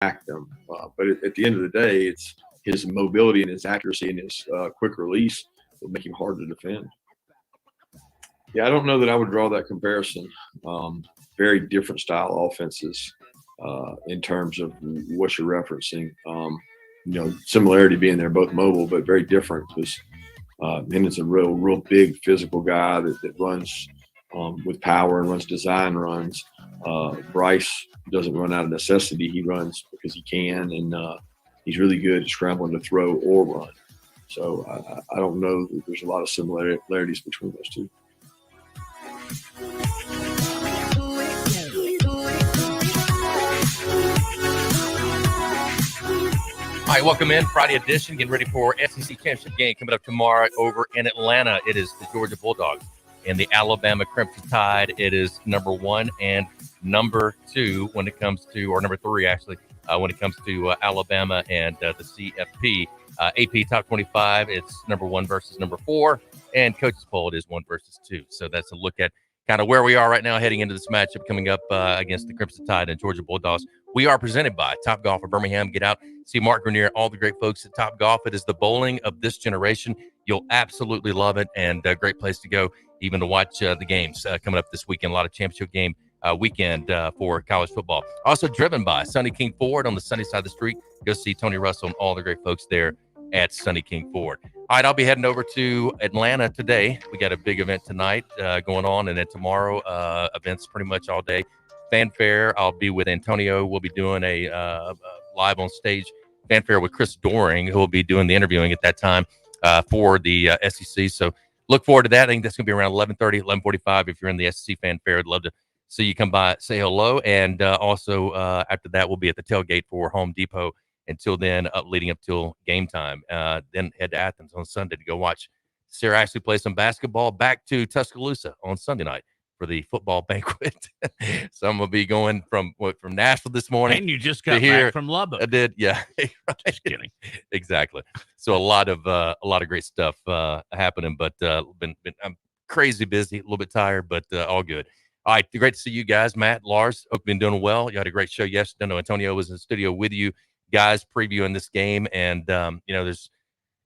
attack them. But at the end of the day, it's his mobility and his accuracy and his quick release will make him hard to defend. Yeah, I don't know that I would draw that comparison. Very different style offenses in terms of what you're referencing. Similarity being they're both mobile, but very different. Because Hendon's a real big physical guy that runs with power and runs design runs. Bryce doesn't run out of necessity. He runs because he can, and he's really good at scrambling to throw or run. So I don't know that there's a lot of similarities between those two. All right, welcome in. Friday edition. Getting ready for SEC Championship game coming up tomorrow over in Atlanta. It is the Georgia Bulldogs and the Alabama Crimson Tide. It is number 1 and number 2 when it comes to, or number 3 actually, when it comes to Alabama and the CFP. AP Top 25, it's number 1 versus number 4. And Coach's Poll, it is 1 versus 2. So that's a look at kind of where we are right now heading into this matchup coming up against the Crimson Tide and Georgia Bulldogs. We are presented by Top Golf of Birmingham. Get out, see Mark Grenier, all the great folks at Top Golf. It is the bowling of this generation. You'll absolutely love it, and a great place to go even to watch the games coming up this weekend. A lot of championship game weekend for college football. Also driven by Sonny King Ford on the sunny side of the street. Go see Tony Russell and all the great folks there at Sonny King Ford. All right, I'll be heading over to Atlanta today. We got a big event tonight going on, and then tomorrow events pretty much all day. Fanfare, I'll be with Antonio. We'll be doing a live on stage fanfare with Chris Doring, who will be doing the interviewing at that time for the SEC. So look forward to that. I think that's going to be around 11:30, 11:45. If you're in the SEC fanfare, I'd love to see you come by, say hello. And also after that, we'll be at the tailgate for Home Depot until then, leading up till game time. Then head to Athens on Sunday to go watch Sarah Ashley play some basketball. Back to Tuscaloosa on Sunday night for the football banquet. So I'm gonna be going from Nashville this morning. And you just got back from Lubbock. I did, yeah. Right. Just kidding. Exactly. So a lot of great stuff happening, but I'm crazy busy, a little bit tired, but all good. All right, great to see you guys, Matt, Lars. Hope you've been doing well. You had a great show yesterday. I know Antonio was in the studio with you guys previewing this game, and there's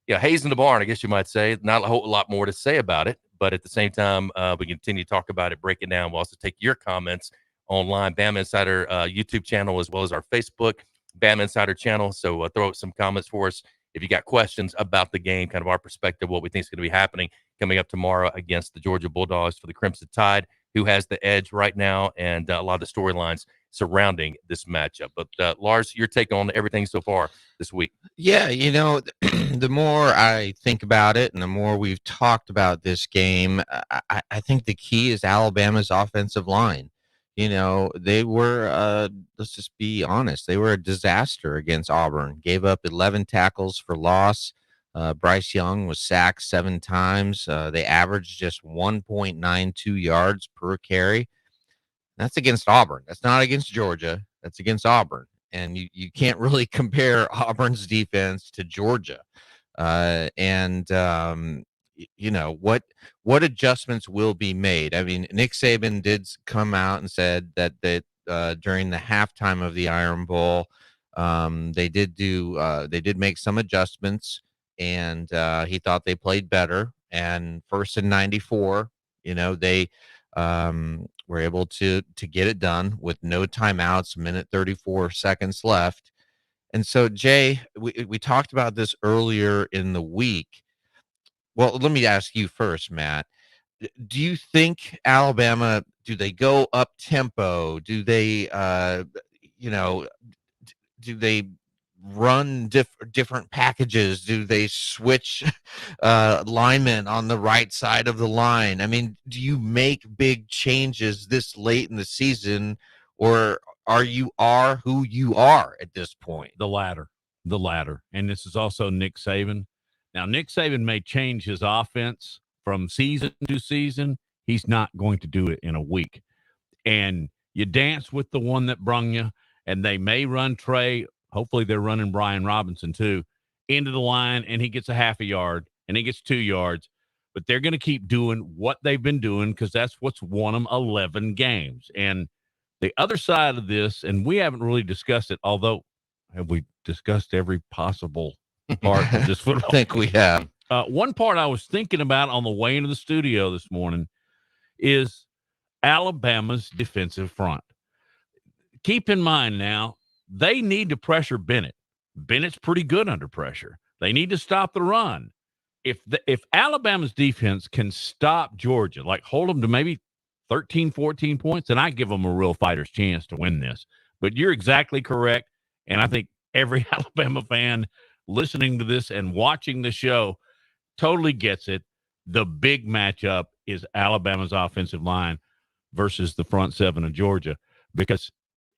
Hayes in the barn, I guess you might say. Not a whole lot more to say about it, but at the same time, we continue to talk about it, break it down. We'll also take your comments online, Bama Insider YouTube channel, as well as our Facebook Bama Insider channel. So throw up some comments for us if you got questions about the game, kind of our perspective, what we think is going to be happening coming up tomorrow against the Georgia Bulldogs for the Crimson Tide, who has the edge right now, and a lot of the storylines surrounding this matchup. But Lars, your take on everything so far this week? Yeah, the more I think about it and the more we've talked about this game, I think the key is Alabama's offensive line. They were, let's just be honest, they were a disaster against Auburn. Gave up 11 tackles for loss. Bryce Young was sacked 7 times. They averaged just 1.92 yards per carry. That's against Auburn. That's not against Georgia. That's against Auburn. And you can't really compare Auburn's defense to Georgia. What adjustments will be made? I mean, Nick Saban did come out and said that during the halftime of the Iron Bowl, they did make some adjustments, and he thought they played better. And 1st and 94, they were able to get it done with no timeouts, minute 34 seconds left. And so, Jay, we talked about this earlier in the week. Well, let me ask you first, Matt. Do you think Alabama, do they go up tempo? Do they, do they run different packages? Do they switch linemen on the right side of the line? I mean, do you make big changes this late in the season, or are who you are at this point? The latter. And this is also Nick Saban. Now, Nick Saban may change his offense from season to season. He's not going to do it in a week. And you dance with the one that brung you, and they may run Trey. Hopefully they're running Brian Robinson too, into the line, and he gets a half a yard, and he gets 2 yards. But they're going to keep doing what they've been doing because that's what's won them 11 games. And the other side of this, and we haven't really discussed it, although have we discussed every possible part of this I football? think we have. One part I was thinking about on the way into the studio this morning is Alabama's defensive front. Keep in mind now, they need to pressure Bennett. Bennett's pretty good under pressure. They need to stop the run. If Alabama's defense can stop Georgia, like hold them to maybe 13, 14 points, then I give them a real fighter's chance to win this. But you're exactly correct. And I think every Alabama fan listening to this and watching the show totally gets it. The big matchup is Alabama's offensive line versus the front seven of Georgia, because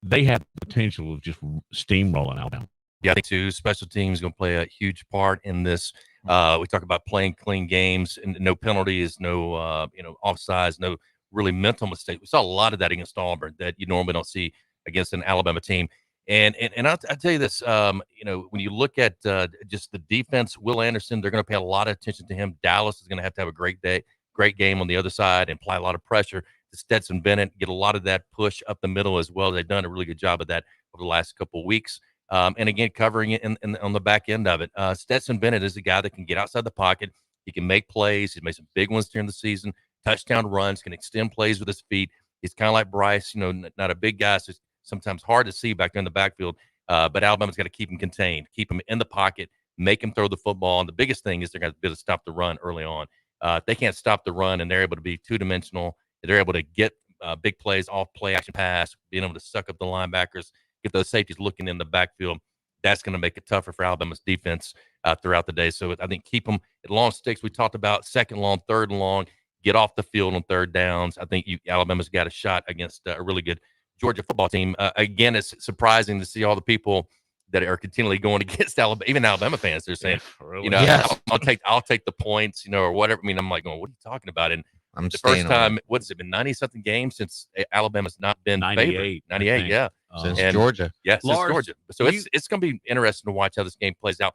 they have the potential of just steamrolling Alabama. Yeah, I think too. Special teams going to play a huge part in this. We talk about playing clean games and no penalties, no offsides, no really mental mistakes. We saw a lot of that against Auburn that you normally don't see against an Alabama team. And I'll tell you this, when you look at just the defense, Will Anderson, they're going to pay a lot of attention to him. Dallas is going to have a great game on the other side and apply a lot of pressure to Stetson Bennett, get a lot of that push up the middle as well. They've done a really good job of that over the last couple of weeks. And again, covering it on the back end of it. Stetson Bennett is a guy that can get outside the pocket. He can make plays. He's made some big ones during the season, touchdown runs, can extend plays with his feet. He's kind of like Bryce, not a big guy, so it's sometimes hard to see back there in the backfield. But Alabama's got to keep him contained, keep him in the pocket, make him throw the football. And the biggest thing is they're going to be able to stop the run early on. If they can't stop the run and they're able to be two-dimensional, they're able to get big plays off play action pass, being able to suck up the linebackers, get those safeties looking in the backfield. That's going to make it tougher for Alabama's defense throughout the day. So I think keep them at long sticks. We talked about second long, third and long, get off the field on third downs. I think Alabama's got a shot against a really good Georgia football team. Again, it's surprising to see all the people that are continually going against Alabama, even Alabama fans. They're saying, Really? Yes. I'll take the points, or whatever. I mean, I'm like going, what are you talking about? And I'm the first time, what has it been, 90-something games since Alabama's not been 98, 98, yeah. Since Georgia. Yeah, since Lars, Georgia. So it's going to be interesting to watch how this game plays out.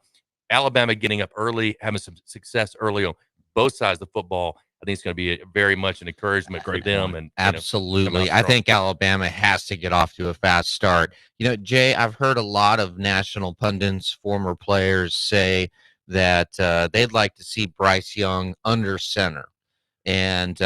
Alabama getting up early, having some success early on both sides of the football. I think it's going to be very much an encouragement for them. And absolutely, I think Alabama has to get off to a fast start. Jay, I've heard a lot of national pundits, former players say that they'd like to see Bryce Young under center and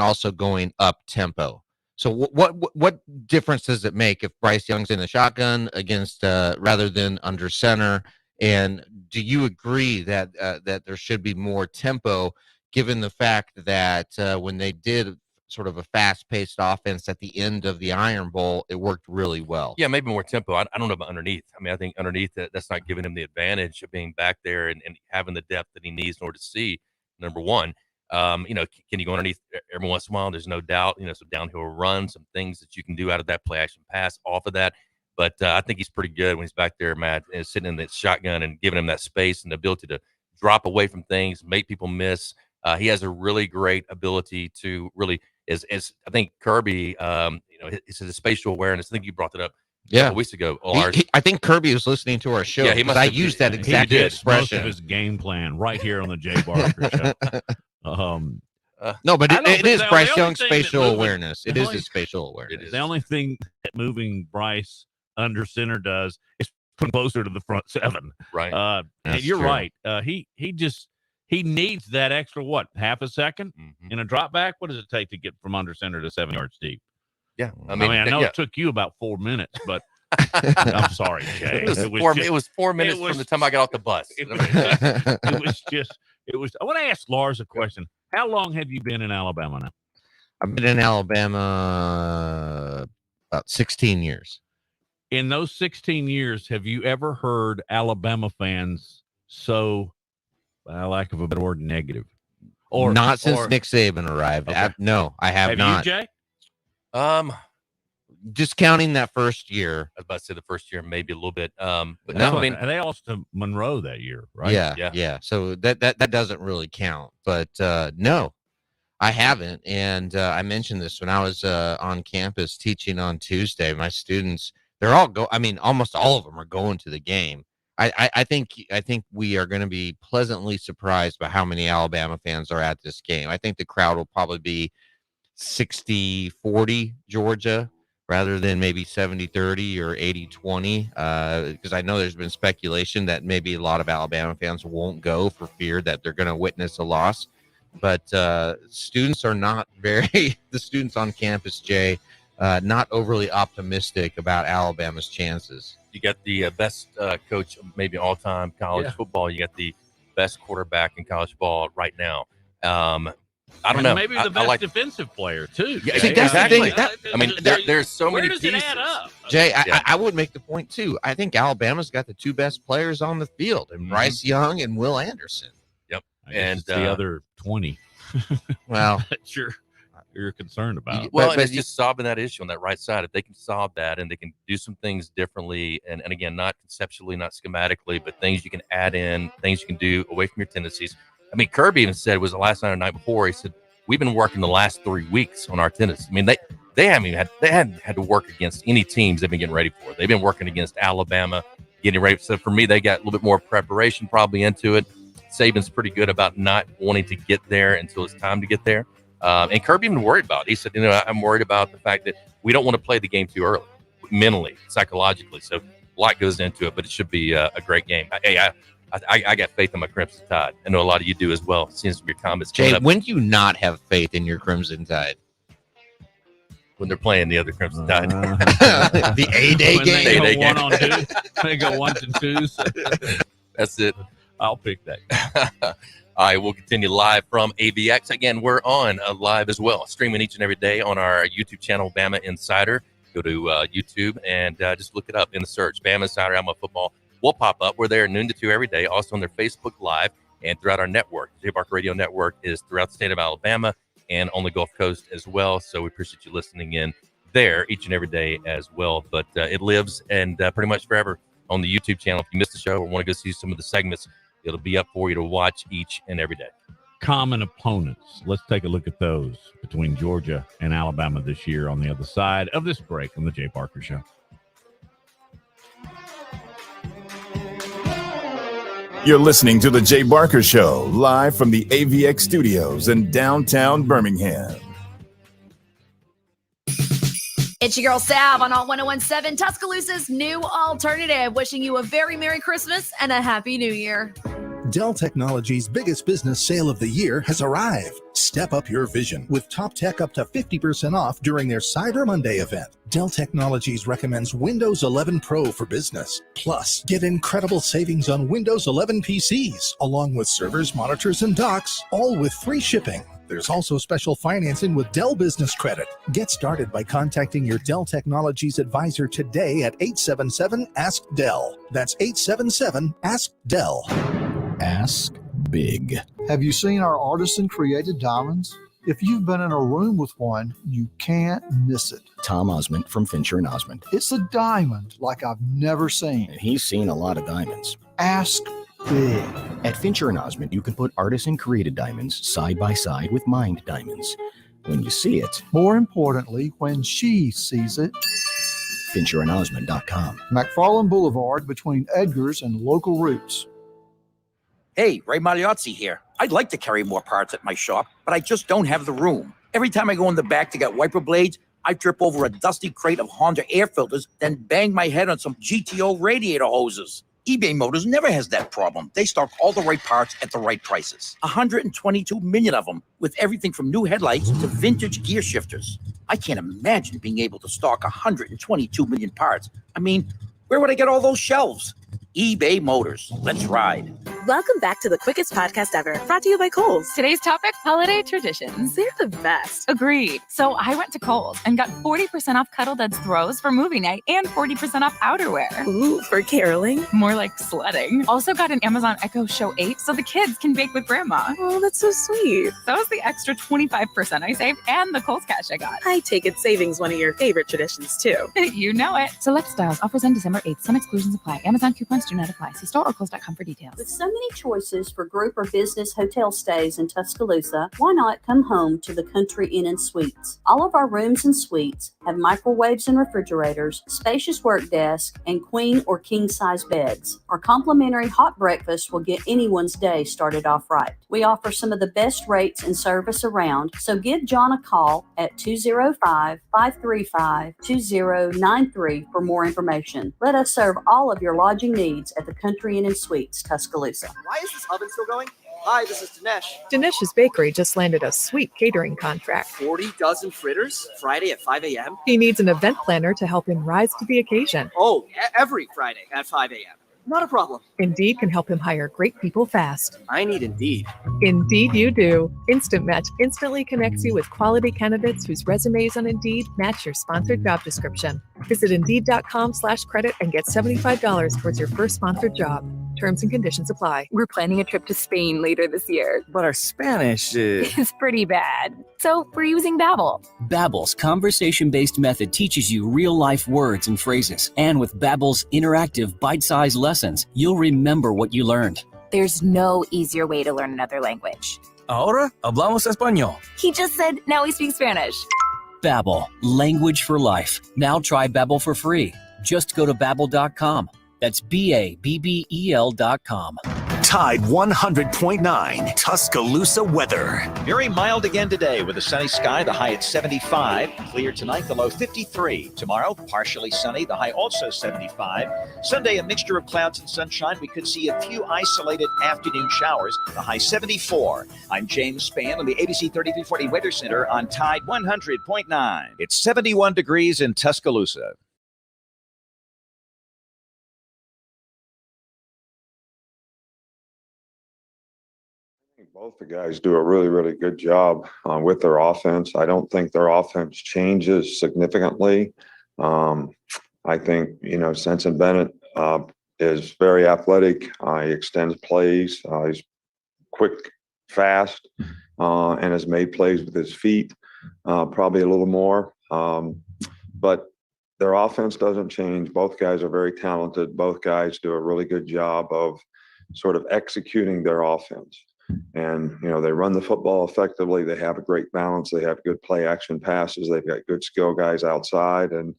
also going up tempo. So what difference does it make if Bryce Young's in the shotgun against rather than under center? And do you agree that that there should be more tempo, given the fact that when they did sort of a fast-paced offense at the end of the Iron Bowl, it worked really well? Yeah, maybe more tempo. I don't know about underneath. I mean, I think underneath that's not giving him the advantage of being back there and having the depth that he needs in order to see, number one. Can you go underneath every once in a while? There's no doubt, some downhill run, some things that you can do out of that play action pass off of that. But I think he's pretty good when he's back there, Matt, and sitting in that shotgun and giving him that space and the ability to drop away from things, make people miss. He has a really great ability to really, as I think Kirby, it's the spatial awareness. I think you brought that up a couple weeks ago. I think Kirby was listening to our show. Yeah, because I used that exact expression. Most of his game plan right here on the Jay Barker show. No, but it is Bryce Young's spatial moving, awareness. It is his spatial awareness. The only thing that moving Bryce under center does is put him closer to the front seven. Right. And you're right. He needs that extra, half a second in a drop back? What does it take to get from under center to 7 yards deep? Yeah. I know it took you about 4 minutes, but I'm sorry, Jay. It was 4 minutes from the time I got off the bus. It was. I want to ask Lars a question. How long have you been in Alabama now? I've been in Alabama about 16 years. In those 16 years, have you ever heard Alabama fans so, by lack of a better word, negative? Or not since Nick Saban arrived. Okay. No, I have not. You, Jay? Discounting that first year. I was about to say the first year, maybe a little bit. But no, I mean, they lost to Monroe that year, right? Yeah. So that doesn't really count. But no, I haven't. And I mentioned this when I was on campus teaching on Tuesday. My students, they're all almost all of them are going to the game. I think we are going to be pleasantly surprised by how many Alabama fans are at this game. I think the crowd will probably be 60-40 Georgia. rather than maybe 70-30 or 80-20, because I know there's been speculation that maybe a lot of Alabama fans won't go for fear that they're going to witness a loss. But students are not the students on campus, Jay, not overly optimistic about Alabama's chances. You got the best coach, maybe all-time college football. You got the best quarterback in college ball right now. I don't know. Maybe the best defensive player too. Yeah, Jay. exactly. I mean, there's so many pieces. Where does it add up? Jay, I would make the point too. I think Alabama's got the two best players on the field, and Bryce Young and Will Anderson. Yep, and the other 20. Well, sure, you're concerned about. Well, and it's just solving that issue on that right side. If they can solve that, and they can do some things differently, and again, not conceptually, not schematically, but things you can add in, things you can do away from your tendencies. I mean, Kirby even said, was the last night or night before, he said, we've been working the last 3 weeks on our tennis. I mean, they hadn't had to work against any teams they've been getting ready for. They've been working against Alabama, getting ready. So for me, they got a little bit more preparation probably into it. Saban's pretty good about not wanting to get there until it's time to get there. And Kirby even worried about it. He said, I'm worried about the fact that we don't want to play the game too early, mentally, psychologically. So a lot goes into it, but it should be a great game. I got faith in my Crimson Tide. I know a lot of you do as well. It seems to be your comments. Jay, when do you not have faith in your Crimson Tide? When they're playing the other Crimson Tide. The A-Day game? They go 1 on 2. They go 1 and 2s. That's it. I'll pick that. All right, we'll continue live from AVX. Again, we're on live as well, streaming each and every day on our YouTube channel, BamaInsider. Go to YouTube and just look it up in the search. BamaInsider, Alabama Football will pop up. We're there noon to 2 every day, also on their Facebook Live and throughout our network. The J Barker Radio Network is throughout the state of Alabama and on the Gulf Coast as well. So we appreciate you listening in there each and every day as well. But it lives and pretty much forever on the YouTube channel. If you missed the show or want to go see some of the segments, it'll be up for you to watch each and every day. Common opponents. Let's take a look at those between Georgia and Alabama this year on the other side of this break on the Jay Barker Show. You're listening to the Jay Barker Show, live from the AVX studios in downtown Birmingham. It's your girl Sav on Alt 1017, Tuscaloosa's new alternative. Wishing you a very Merry Christmas and a Happy New Year. Dell Technologies' biggest business sale of the year has arrived. Step up your vision with top tech up to 50% off during their Cyber Monday event. Dell Technologies recommends Windows 11 Pro for business. Plus, get incredible savings on Windows 11 PCs, along with servers, monitors, and docks, all with free shipping. There's also special financing with Dell Business Credit. Get started by contacting your Dell Technologies advisor today at 877-ASK-DELL. That's 877-ASK-DELL. Ask big. Have you seen our artisan-created diamonds? If you've been in a room with one, you can't miss it. Tom Osmond from Fincher & Osmond. It's a diamond like I've never seen. And he's seen a lot of diamonds. Ask big. At Fincher & Osmond, you can put artisan-created diamonds side by side with mined diamonds. When you see it, more importantly, when she sees it, FincherandOsmond.com. McFarland Boulevard between Edgar's and Local Roots. Hey, Ray Magliozzi here. I'd like to carry more parts at my shop, but I just don't have the room. Every time I go in the back to get wiper blades, I trip over a dusty crate of Honda air filters, then bang my head on some GTO radiator hoses. eBay Motors never has that problem. They stock all the right parts at the right prices. 122 million of them, with everything from new headlights to vintage gear shifters. I can't imagine being able to stock 122 million parts. I mean, where would I get all those shelves? eBay Motors. Let's ride. Welcome back to the quickest podcast ever, brought to you by Kohl's. Today's topic, holiday traditions. They're the best. Agreed. So I went to Kohl's and got 40% off Cuddle Duds throws for movie night and 40% off outerwear. Ooh, for caroling? More like sledding. Also got an Amazon Echo Show 8 so the kids can bake with grandma. Oh, that's so sweet. That was the extra 25% I saved and the Kohl's cash I got. I take it savings one of your favorite traditions too. You know it. Select styles. Offers end December 8th. Some exclusions apply. Amazon coupons do not apply. See store or Kohl's.com for details. With some many choices for group or business hotel stays in Tuscaloosa, why not come home to the Country Inn and Suites? All of our rooms and suites have microwaves and refrigerators, spacious work desks, and queen or king-size beds. Our complimentary hot breakfast will get anyone's day started off right. We offer some of the best rates and service around, so give John a call at 205-535-2093 for more information. Let us serve all of your lodging needs at the Country Inn and Suites, Tuscaloosa. Why is this oven still going? Hi, this is Dinesh. Dinesh's Bakery just landed a sweet catering contract. 40 dozen fritters, Friday at 5 a.m.? He needs an event planner to help him rise to the occasion. Oh, every Friday at 5 a.m. Not a problem. Indeed can help him hire great people fast. I need Indeed. Indeed you do. Instant Match instantly connects you with quality candidates whose resumes on Indeed match your sponsored job description. Visit Indeed.com/credit and get $75 towards your first sponsored job. Terms and conditions apply. We're planning a trip to Spain later this year. But our Spanish It's pretty bad. So we're using Babbel. Babbel's conversation-based method teaches you real-life words and phrases. And with Babbel's interactive, bite-sized lessons, you'll remember what you learned. There's no easier way to learn another language. Ahora hablamos español. He just said now he speaks Spanish. Babbel, language for life. Now try Babbel for free. Just go to Babbel.com. That's Babbel.com. Tide 100.9 Tuscaloosa weather. Very mild again today with a sunny sky, the high at 75. Clear tonight, the low 53. Tomorrow, partially sunny, the high also 75. Sunday, a mixture of clouds and sunshine. We could see a few isolated afternoon showers, the high 74. I'm James Spann on the ABC 3340 Weather Center on Tide 100.9. It's 71 degrees in Tuscaloosa. Both the guys do a really, really good job with their offense. I don't think their offense changes significantly. I think, Sensen Bennett is very athletic. He extends plays. He's quick, fast, and has made plays with his feet, probably a little more. But their offense doesn't change. Both guys are very talented. Both guys do a really good job of sort of executing their offense. And, they run the football effectively. They have a great balance. They have good play action passes. They've got good skill guys outside, and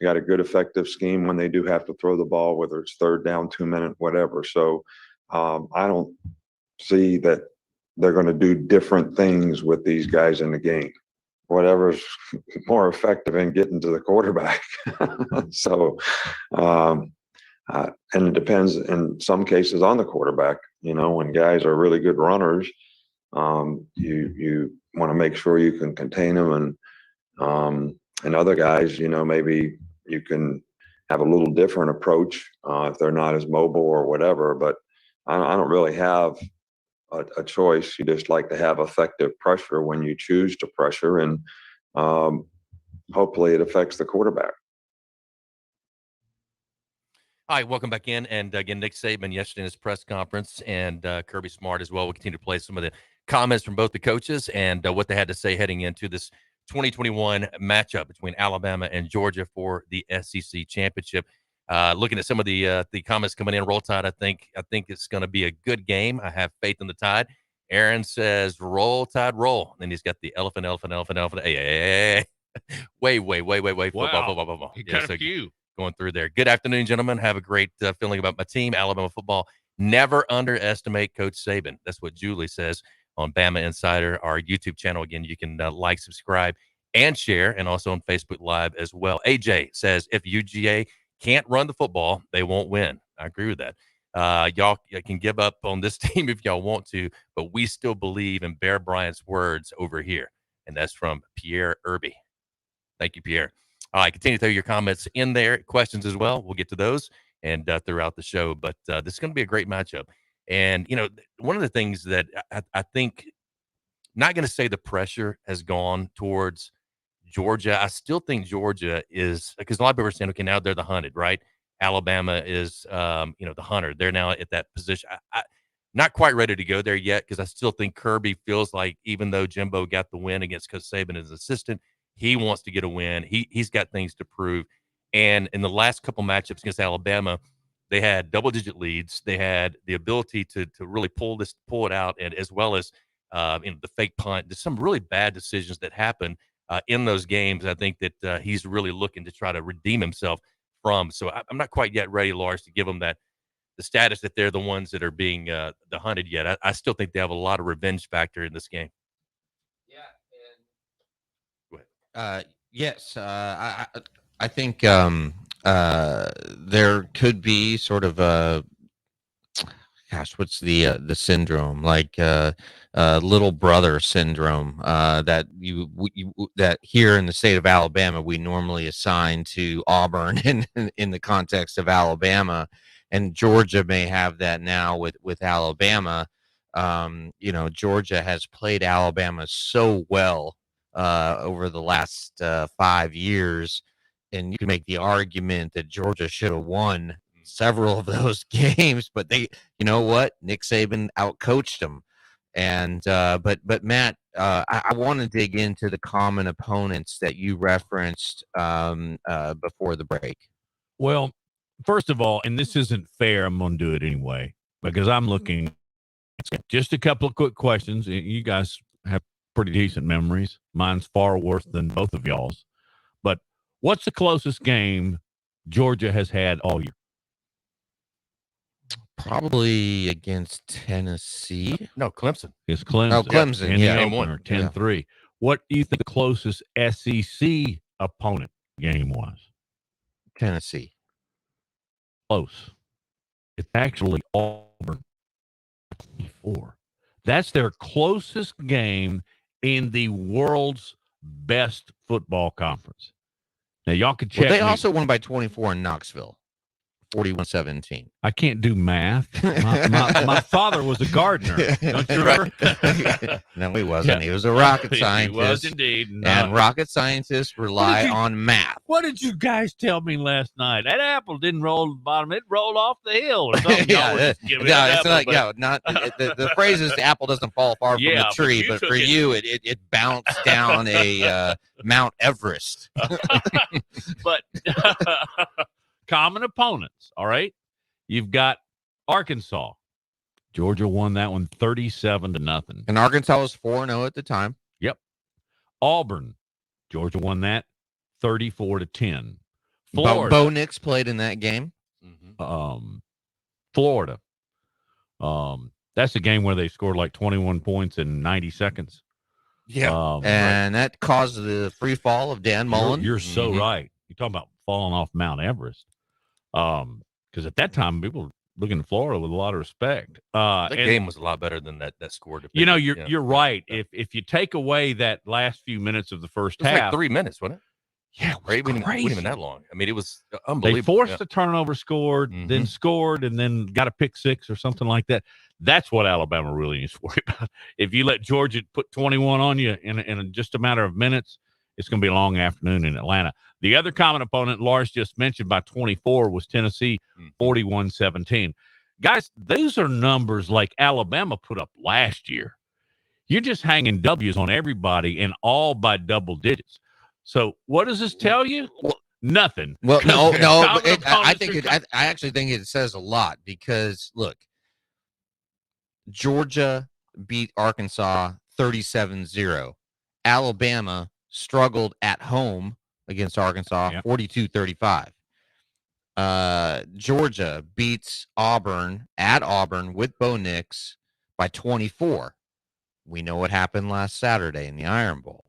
they got a good effective scheme when they do have to throw the ball, whether it's third down, 2 minute, whatever. So I don't see that they're going to do different things with these guys in the game. Whatever's more effective in getting to the quarterback. So, and it depends in some cases on the quarterback. When guys are really good runners, you want to make sure you can contain them, and other guys, maybe you can have a little different approach if they're not as mobile or whatever. But I don't really have a choice. You just like to have effective pressure when you choose to pressure, and hopefully it affects the quarterback. All right, welcome back in. And again, Nick Saban yesterday in his press conference, and Kirby Smart as well. We'll continue to play some of the comments from both the coaches and what they had to say heading into this 2021 matchup between Alabama and Georgia for the SEC championship. Looking at some of the comments coming in, Roll Tide, I think it's going to be a good game. I have faith in the Tide. Aaron says, "Roll Tide, roll." And then he's got the elephant. Hey. Wait. Football. He got a few. Going through there. Good afternoon, gentlemen. Have a great feeling about my team, Alabama football. Never underestimate Coach Saban. That's what Julie says on BamaInsider, our YouTube channel. Again, you can like, subscribe, and share, and also on Facebook Live as well. AJ says, if UGA can't run the football, they won't win. I agree with that. Y'all can give up on this team if y'all want to, but we still believe in Bear Bryant's words over here. And that's from Pierre Irby. Thank you, Pierre. All right, continue to throw your comments in there, questions as well. We'll get to those and throughout the show. But this is going to be a great matchup. And, one of the things that I think, not going to say the pressure has gone towards Georgia. I still think Georgia is, because a lot of people are saying, okay, now they're the hunted, right? Alabama is, the hunter. They're now at that position. I not quite ready to go there yet, because I still think Kirby feels like, even though Jimbo got the win against Coach Saban as assistant, he wants to get a win. He's got things to prove. And in the last couple matchups against Alabama, They had double-digit leads. They had the ability to really pull it out, and as well as the fake punt. There's some really bad decisions that happen in those games. I think that he's really looking to try to redeem himself from. So I'm not quite yet ready, Lars, to give them the status that they're the ones that are being the hunted yet. I still think they have a lot of revenge factor in this game. Yes, I think there could be sort of a what's the syndrome, like little brother syndrome that that here in the state of Alabama we normally assign to Auburn in the context of Alabama, and Georgia may have that now with Alabama. Georgia has played Alabama so well over the last 5 years, and you can make the argument that Georgia should have won several of those games, but you know what? Nick Saban outcoached them. And but Matt, I want to dig into the common opponents that you referenced before the break. Well, first of all, and this isn't fair, I'm going to do it anyway because I'm looking. Just a couple of quick questions. You guys have pretty decent memories. Mine's far worse than both of y'all's. But what's the closest game Georgia has had all year? Probably against Tennessee. No, Clemson. It's Clemson. Oh, Clemson. In Yeah. the opener, 10-3. Yeah. What do you think the closest SEC opponent game was? Tennessee. Close. It's actually Auburn. 24. That's their closest game in the world's best football conference. Now, y'all could check. Well, they also won by 24 in Knoxville, 41-17. I can't do math. My father was a gardener. Don't you remember? No, he wasn't. Yeah. He was a rocket scientist. He was indeed. And rocket scientists rely on math. What did you guys tell me last night? That apple didn't roll to the bottom. It rolled off the hill. Or something. The phrase is the apple doesn't fall far from the tree, but for you, it bounced down a Mount Everest. But common opponents, all right? You've got Arkansas. Georgia won that one 37-0. And Arkansas was 4-0 at the time. Yep. Auburn. Georgia won that 34-10. Florida. Bo Nix played in that game. Mm-hmm. Florida. That's the game where they scored like 21 points in 90 seconds. Yeah. And that caused the free fall of Dan Mullen. You're so right. You're talking about falling off Mount Everest. Because at that time, people were looking at Florida with a lot of respect. That game was a lot better than that score. You're right. If you take away that last few minutes of the first half, like 3 minutes, wasn't it? Yeah, it was crazy. Wasn't even that long. I mean, it was unbelievable. They forced a turnover, scored, then scored, and then got a pick six or something like that. That's what Alabama really needs to worry about. If you let Georgia put 21 on you in just a matter of minutes, it's going to be a long afternoon in Atlanta. The other common opponent Lars just mentioned by 24 was Tennessee, 41-17. Guys, those are numbers like Alabama put up last year. You're just hanging W's on everybody and all by double digits. So what does this tell you? Well, nothing. Well, no. I actually think it says a lot because, look, Georgia beat Arkansas 37-0. Alabama struggled at home against Arkansas 42-35. Georgia beats Auburn at Auburn with Bo Nix by 24. We know what happened last Saturday in the Iron Bowl.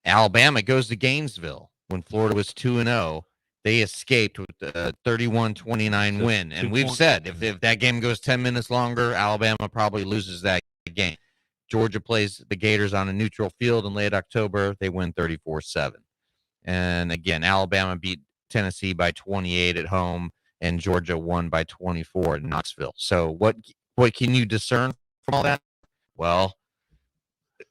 Alabama goes to Gainesville when Florida was 2-0. They escaped with a 31-29 win. And we've said if that game goes 10 minutes longer, Alabama probably loses that game. Georgia plays the Gators on a neutral field in late October. They win 34-7. And again, Alabama beat Tennessee by 28 at home, and Georgia won by 24 at Knoxville. So what can you discern from all that? Well,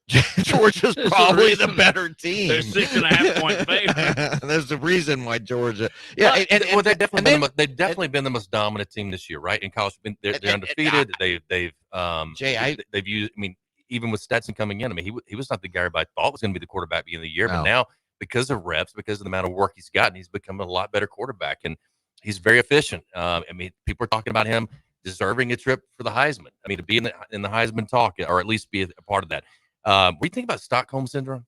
Georgia's probably the better team. They're 6.5-point favorite. There's a reason why Georgia. Yeah, they've definitely been the most dominant team this year, right? In college, they're undefeated. They've used. I mean, even with Stetson coming in, I mean, he was not the guy everybody thought was going to be the quarterback at the beginning of the year, but now because of reps, because of the amount of work he's gotten, he's become a lot better quarterback. And He's very efficient. I mean, people are talking about him deserving a trip for the Heisman. I mean, to be in the Heisman talk, or at least be a part of that. What do you think about Stockholm syndrome?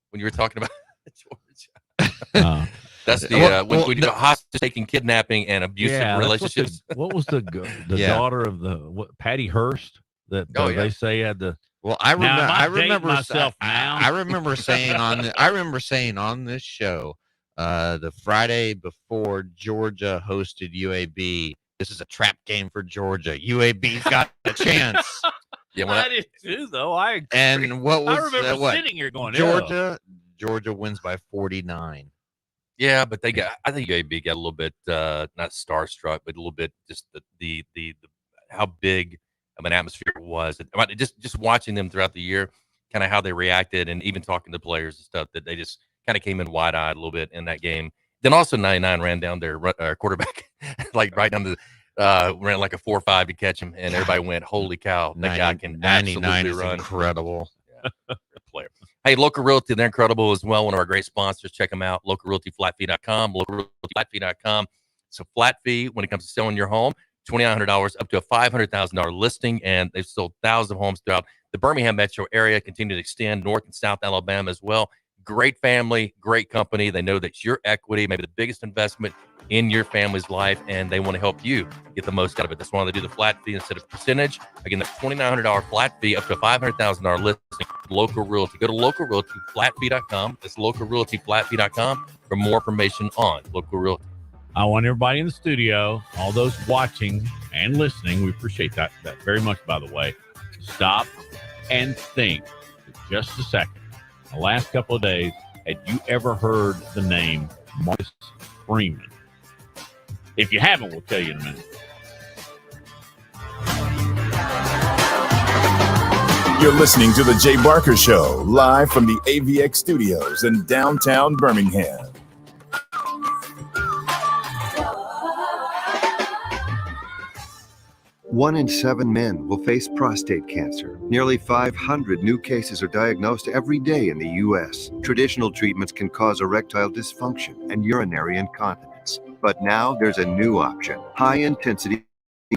When you were talking about Georgia, that's the when we do hostage taking, kidnapping, and abusive relationships. What was the daughter of Patty Hearst that they say had the? Well, I remember myself now. I remember saying on this show, the Friday before Georgia hosted UAB, this is a trap game for Georgia. UAB's got a chance. Yeah, I did too, though. I remember sitting here going, Georgia wins by 49. Yeah, but I think UAB got a little bit not starstruck, but a little bit just the how big of an atmosphere it was. Just watching them throughout the year, kind of how they reacted, and even talking to players and stuff, that they just kind of came in wide-eyed a little bit in that game. Then also 99 ran down their quarterback, like right down the ran like a 4-5 to catch him, and everybody went, "Holy cow, that guy can 99 is run." Incredible. Yeah. Player. Hey, Local Realty, they're incredible as well. One of our great sponsors. Check them out. LocalRealtyFlatFee.com. LocalRealtyFlatFee.com. So flat fee when it comes to selling your home, $2,900 up to a $500,000 listing, and they've sold thousands of homes throughout the Birmingham metro area. Continue to extend north and south Alabama as well. Great family, great company. They know that your equity, maybe the biggest investment in your family's life, and they want to help you get the most out of it. That's why they do the flat fee instead of percentage. Again, the $2,900 flat fee up to a $500,000 listing. Local Realty. Go to LocalRealtyFlatFee.com. That's LocalRealtyFlatFee.com for more information on Local Realty. I want everybody in the studio, all those watching and listening, we appreciate that very much, by the way. Stop and think for just a second. The last couple of days, had you ever heard the name Marcus Freeman? If you haven't, we'll tell you in a minute. You're listening to The Jay Barker Show, live from the AVX studios in downtown Birmingham. One in 7 men will face prostate cancer. Nearly 500 new cases are diagnosed every day in the U.S. Traditional treatments can cause erectile dysfunction and urinary incontinence. But now there's a new option, high-intensity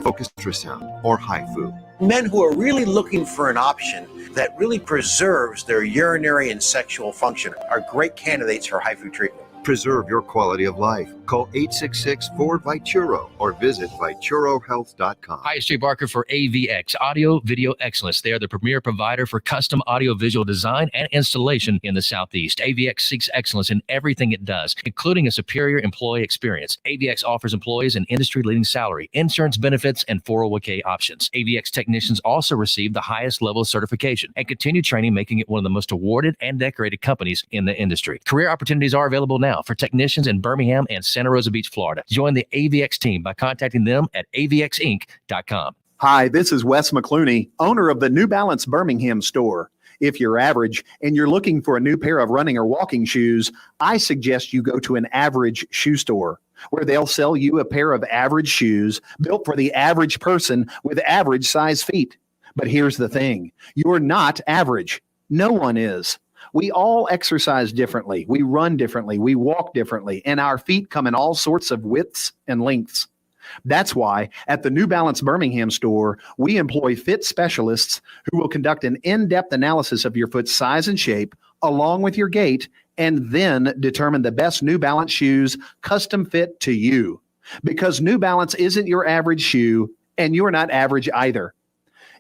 focused ultrasound, or HIFU. Men who are really looking for an option that really preserves their urinary and sexual function are great candidates for HIFU treatment. Preserve your quality of life. Call 866-4-VITURO or visit VituroHealth.com. Hi, it's Jay Barker for AVX, Audio Video Excellence. They are the premier provider for custom audio-visual design and installation in the Southeast. AVX seeks excellence in everything it does, including a superior employee experience. AVX offers employees an industry-leading salary, insurance benefits, and 401k options. AVX technicians also receive the highest level of certification and continue training, making it one of the most awarded and decorated companies in the industry. Career opportunities are available now for technicians in Birmingham and Santa Rosa Beach, Florida. Join the AVX team by contacting them at avxinc.com. Hi, this is Wes McClooney, owner of the New Balance Birmingham store. If you're average and you're looking for a new pair of running or walking shoes, I suggest you go to an average shoe store, where they'll sell you a pair of average shoes built for the average person with average size feet. But here's the thing, you're not average. No one is. We all exercise differently. We run differently. We walk differently. And our feet come in all sorts of widths and lengths. That's why at the New Balance Birmingham store, we employ fit specialists who will conduct an in-depth analysis of your foot's size and shape, along with your gait, and then determine the best New Balance shoes custom fit to you. Because New Balance isn't your average shoe, and you're not average either.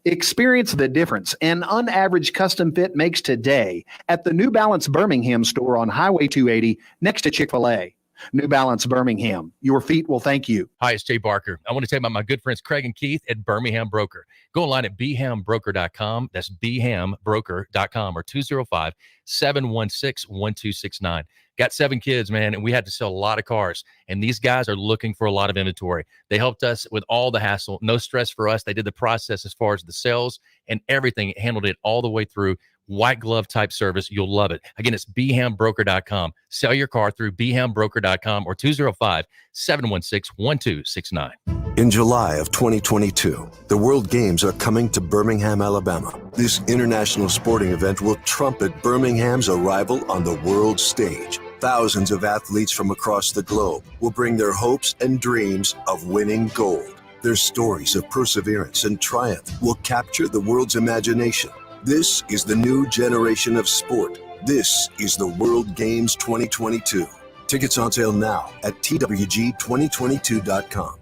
Experience the difference an unaverage custom fit makes today at the New Balance Birmingham store on Highway 280 next to Chick-fil-A. New Balance Birmingham. Your feet will thank you. Hi, it's Jay Barker. I want to tell you about my good friends Craig and Keith at Birmingham Broker. Go online at bhambroker.com. That's bhambroker.com or 205-716-1269. Got 7 kids, man, and we had to sell a lot of cars. And these guys are looking for a lot of inventory. They helped us with all the hassle. No stress for us. They did the process as far as the sales and everything. Handled it all the way through. White glove type service. You'll love it. Again, it's bhambroker.com. Sell your car through bhambroker.com or 205-716-1269. In July of 2022, the World Games are coming to Birmingham, Alabama. This international sporting event will trumpet Birmingham's arrival on the world stage. Thousands of athletes from across the globe will bring their hopes and dreams of winning gold. Their stories of perseverance and triumph will capture the world's imagination. This is the new generation of sport. This is the World Games 2022. Tickets on sale now at twg2022.com.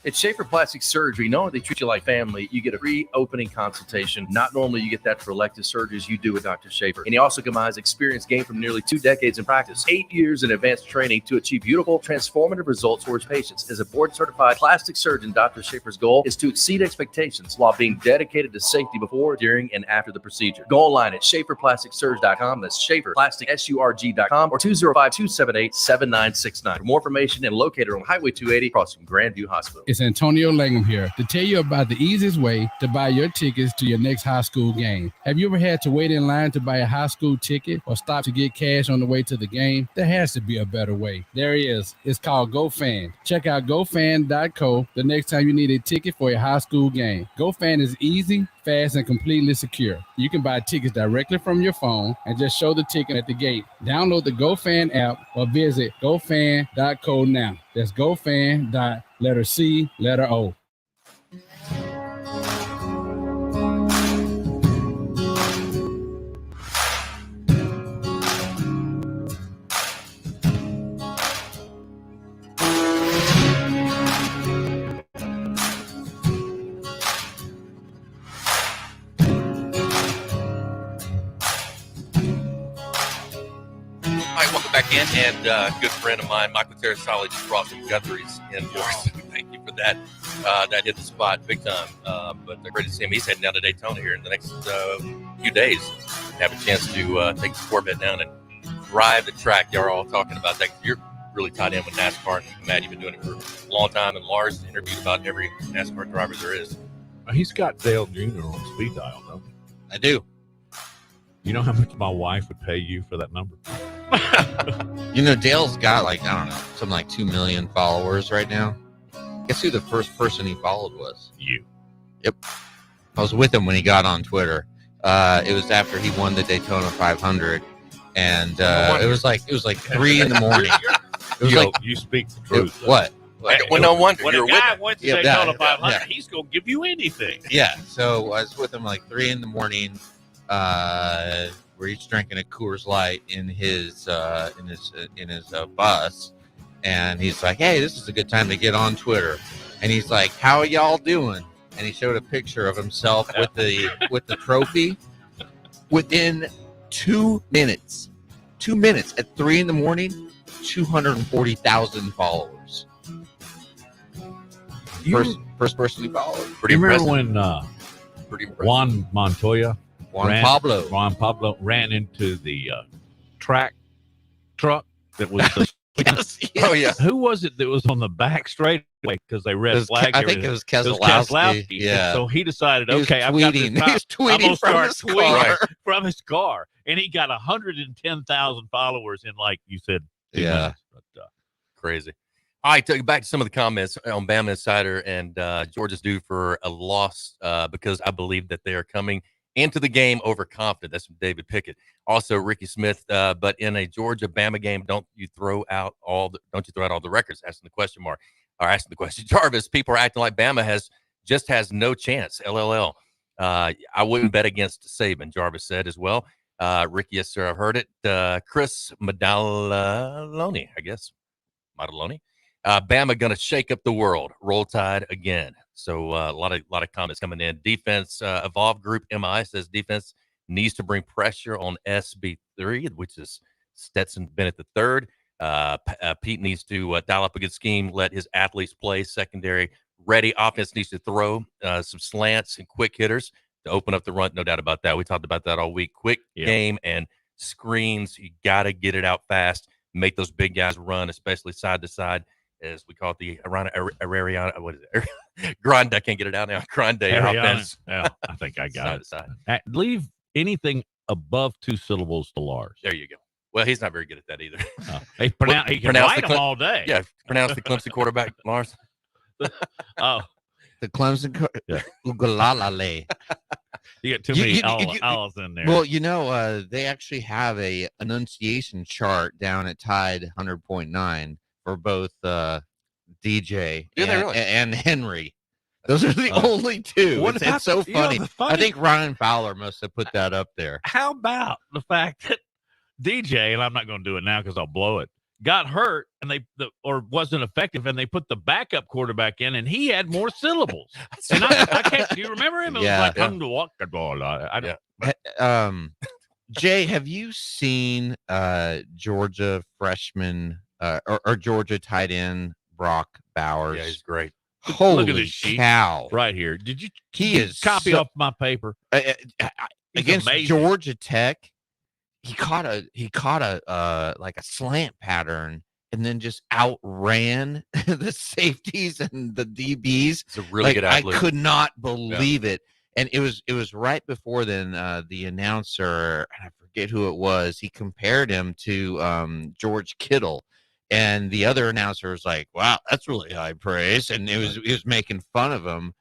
At Schaefer Plastic Surgery, knowing they treat you like family, you get a free opening consultation. Not normally you get that for elective surgeries. You do with Dr. Schaefer. And he also combines experience gained from nearly 2 decades in practice, 8 years in advanced training to achieve beautiful, transformative results for his patients. As a board-certified plastic surgeon, Dr. Schaefer's goal is to exceed expectations while being dedicated to safety before, during, and after the procedure. Go online at SchaeferPlasticSurg.com. That's SchaeferPlasticSurg.com or 205-278-7969. For more information and located on Highway 280 across from Grandview Hospital. It's Antonio Langham here to tell you about the easiest way to buy your tickets to your next high school game. Have you ever had to wait in line to buy a high school ticket or stop to get cash on the way to the game? There has to be a better way. There is. It's called GoFan. Check out GoFan.co the next time you need a ticket for a high school game. GoFan is easy, fast, and completely secure. You can buy tickets directly from your phone and just show the ticket at the gate. Download the GoFan app or visit GoFan.co now. That's GoFan.co. Letter C, letter O. Back in, and good friend of mine, Michael Terrasoli, just brought some Guthries in for us. Thank you for that. That hit the spot big time. But they're ready to see him. He's heading down to Daytona here in the next few days. Have a chance to take the Corvette down and drive the track. Y'all are all talking about that. You're really tied in with NASCAR, and Matt, you've been doing it for a long time. And Lars interviewed about every NASCAR driver there is. He's got Dale Jr. on speed dial, though. I do. You know how much my wife would pay you for that number? You know, Dale's got like, I don't know, something like 2 million followers right now. Guess who the first person he followed was? You. Yep. I was with him when he got on Twitter. It was after he won the Daytona 500. And it was like 3 in the morning. It was you speak the truth. What? Well, no wonder. When You're a guy with went to Yeah, Daytona yeah, 500, yeah. he's going to give you anything. Yeah. So I was with him like 3 in the morning, where he's drinking a Coors Light in his bus, and he's like, "Hey, this is a good time to get on Twitter." And he's like, "How are y'all doing?" And he showed a picture of himself with the trophy. Within 2 minutes, at 3 in the morning, 240,000 followers. First person he followed. Pretty You impressive. remember when Pretty impressive. Juan Montoya Pablo ran into the truck that was the Yes, yes. Oh, yeah. Who was it that was on the back straightaway because they red flagged? I think it was Keselowski. Yeah. So he decided, He was okay, I've got this tweeting. time. He was tweeting I'm gonna from start his tweeting car. from his car, and he got 110,000 followers in, like you said, 2 Yeah. minutes. But, Crazy. All right, to go back to some of the comments on Bama Insider, and Georgia's due for a loss because I believe that they are coming into the game overconfident. That's from David Pickett. Also, Ricky Smith. But in a Georgia-Bama game, don't you throw out all the records? Asking the question mark, or asking the question. Jarvis, people are acting like Bama has no chance. LLL. I wouldn't bet against Saban. Jarvis said as well. Ricky, yes sir, I've heard it. Chris Madaloni, I guess. Madaloni. Bama gonna shake up the world. Roll Tide again. So a lot of comments coming in. Defense Evolve Group MI says defense needs to bring pressure on SB3, which is Stetson Bennett III. Pete needs to dial up a good scheme. Let his athletes play secondary ready. Offense needs to throw some slants and quick hitters to open up the run. No doubt about that. We talked about that all week. Quick game and screens. You got to get it out fast. Make those big guys run, especially side to side. As we call it, the Ariana, what is it? Grande, I can't get it out now. Grande offense. Yeah, I think I got Side it. Leave anything above 2 syllables to Lars. There you go. Well, he's not very good at that either. He can write them all day. Yeah, pronounce the Clemson quarterback, Lars. Oh, the Clemson Ugalalale. You got too many L's in there. Well, they actually have a enunciation chart down at Tide 100.9 for both DJ and Henry. Those are the only two. It's so funny. I think Ryan Fowler must have put that up there. How about the fact that DJ, and I'm not going to do it now because I'll blow it, got hurt and or wasn't effective, and they put the backup quarterback in, and he had more syllables. And I can't. Do you remember him? It was like Jay, have you seen Georgia freshman or Georgia tight end Brock Bowers? Yeah, he's great. Holy Look at this sheet cow! Right here. Did you? He is copy off my paper against amazing. Georgia Tech. He caught a like a slant pattern and then just outran the safeties and the DBs. It's a really good athlete. I could not believe it. And it was right before then the announcer, I forget who it was, he compared him to George Kittle. And the other announcer was like, wow, that's really high praise. And he was making fun of him.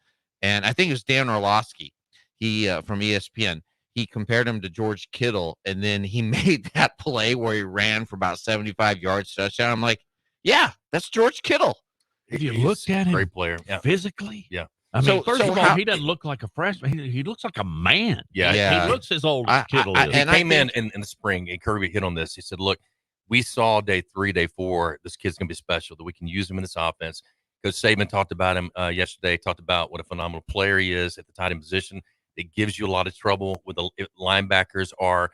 And I think it was Dan Orlovsky, from ESPN. He compared him to George Kittle, and then he made that play where he ran for about 75 yards touchdown. I'm like, yeah, that's George Kittle. If you looked at him, great player physically, yeah. I mean, first of all, he doesn't look like a freshman. He looks like a man. Yeah. He looks as old as Kittle is. He came in the spring, and Kirby hit on this. He said, look, we saw day 3, day 4, this kid's going to be special, that we can use him in this offense. Coach Saban talked about him yesterday, talked about what a phenomenal player he is at the tight end position. It gives you a lot of trouble with the linebackers are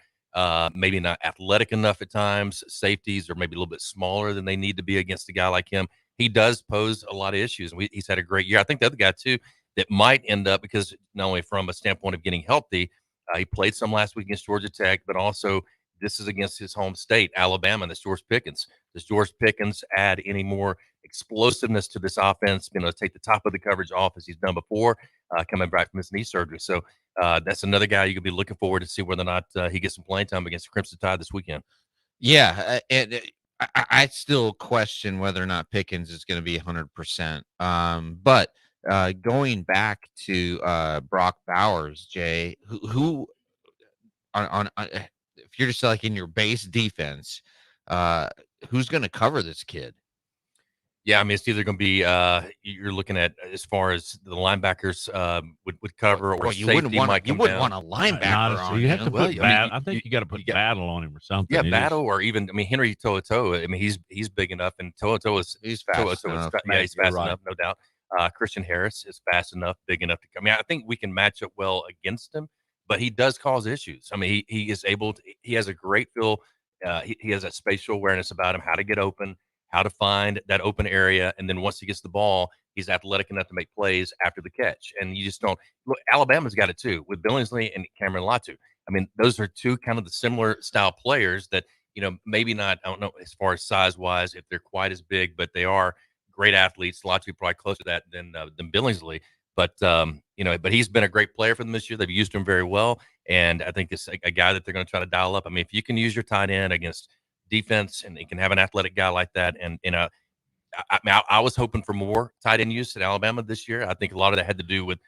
maybe not athletic enough at times. Safeties are maybe a little bit smaller than they need to be against a guy like him. He does pose a lot of issues. And he's had a great year. I think the other guy, too, that might end up, because not only from a standpoint of getting healthy, he played some last week against Georgia Tech, but also this is against his home state, Alabama, and that's George Pickens. Does George Pickens add any more explosiveness to this offense, take the top of the coverage off as he's done before, coming back from his knee surgery? So that's another guy you could be looking forward to see whether or not he gets some playing time against the Crimson Tide this weekend. Yeah, and I still question whether or not Pickens is going to be 100%. But going back to Brock Bowers, Jay, who on if you're just like in your base defense, who's going to cover this kid? Yeah, I mean, it's either going to be you're looking at as far as the linebackers would cover, or you safety might come down. You wouldn't want a linebacker on. You have to put I I think you got to put Battle on him or something. Yeah, Battle, or even Henry To'oTo'o. I mean, he's big enough, and To'oTo'o is fast enough. Yeah, he's fast enough, no doubt. Christian Harris is fast enough, big enough to come. I mean, I think we can match up well against him, but he does cause issues. I mean, he is able to. He has a great feel. He has a spatial awareness about him, how to get open, how to find that open area, and then once he gets the ball, he's athletic enough to make plays after the catch. And you just don't look. Alabama's got it too with Billingsley and Cameron Latu. I mean, those are two kind of the similar style players that maybe not. I don't know as far as size wise if they're quite as big, but they are great athletes. Latu probably closer to that than Billingsley. But but he's been a great player for them this year. They've used him very well, and I think it's a guy that they're going to try to dial up. I mean, if you can use your tight end against defense, and you can have an athletic guy like that, and I was hoping for more tight end use at Alabama this year. I think a lot of that had to do with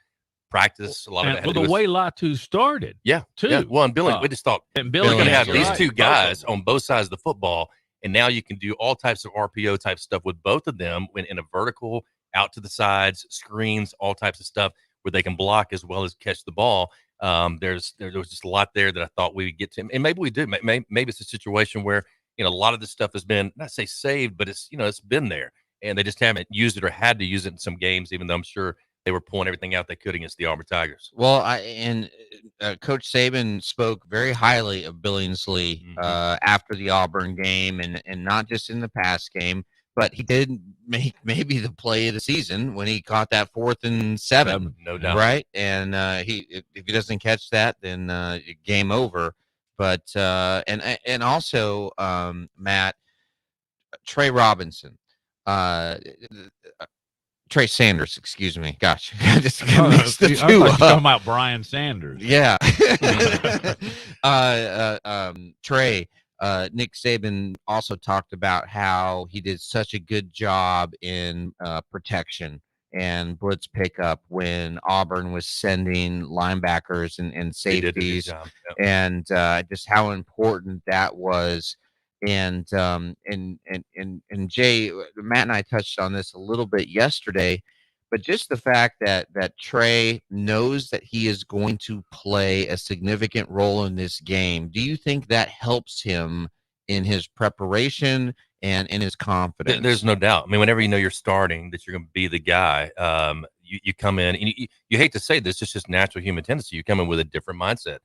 practice. A lot of that had to do the with way Latu started. Too. Yeah. Well, and Billy, we just thought Billy going to have these two guys on both sides of the football, and now you can do all types of RPO type stuff with both of them when in a vertical, out to the sides, screens, all types of stuff where they can block as well as catch the ball. There was just a lot there that I thought we would get to, and maybe we do. Maybe it's a situation where a lot of this stuff has been, not say saved, but it's it's been there, and they just haven't used it or had to use it in some games, even though I'm sure they were pulling everything out they could against the Auburn Tigers. Well, Coach Saban spoke very highly of Billingsley after the Auburn game, and not just in the past game, but he did make maybe the play of the season when he caught that 4th and 7, no doubt, right? And if he doesn't catch that, then game over. But and also Matt, Trey Robinson, Trey Sanders, excuse me. Gosh, I just mixed the two up. Talking about Brian Sanders. Yeah. Trey, Nick Saban also talked about how he did such a good job in protection and blitz pickup when Auburn was sending linebackers and safeties, and just how important that was. And Jay, Matt and I touched on this a little bit yesterday, but just the fact that Trey knows that he is going to play a significant role in this game, do you think that helps him in his preparation and in his confidence? There's no doubt. I mean, whenever you know you're starting, that you're going to be the guy, you come in, and you hate to say this, it's just natural human tendency. You come in with a different mindset.